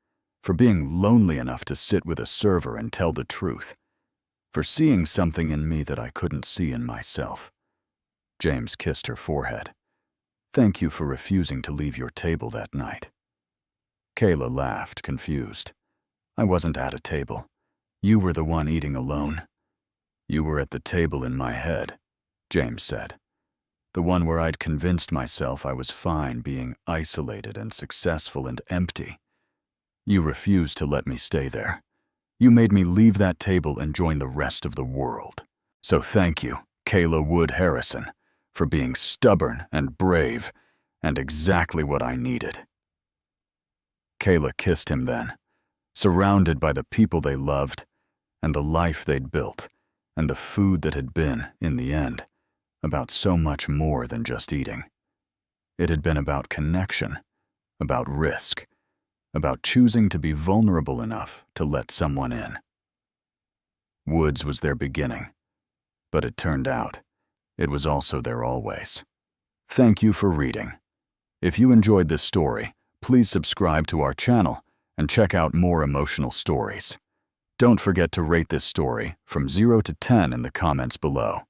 for being lonely enough to sit with a server and tell the truth, for seeing something in me that I couldn't see in myself." James kissed her forehead. "Thank you for refusing to leave your table that night." Kayla laughed, confused. "I wasn't at a table. You were the one eating alone." "You were at the table in my head," James said. "The one where I'd convinced myself I was fine being isolated and successful and empty. You refused to let me stay there. You made me leave that table and join the rest of the world. So thank you, Kayla Wood Harrison, for being stubborn and brave and exactly what I needed." Kayla kissed him then, surrounded by the people they loved and the life they'd built and the food that had been, in the end, about so much more than just eating. It had been about connection, about risk, about choosing to be vulnerable enough to let someone in. Woods was their beginning, but it turned out it was also their always. Thank you for reading. If you enjoyed this story, please subscribe to our channel and check out more emotional stories. Don't forget to rate this story from 0 to 10 in the comments below.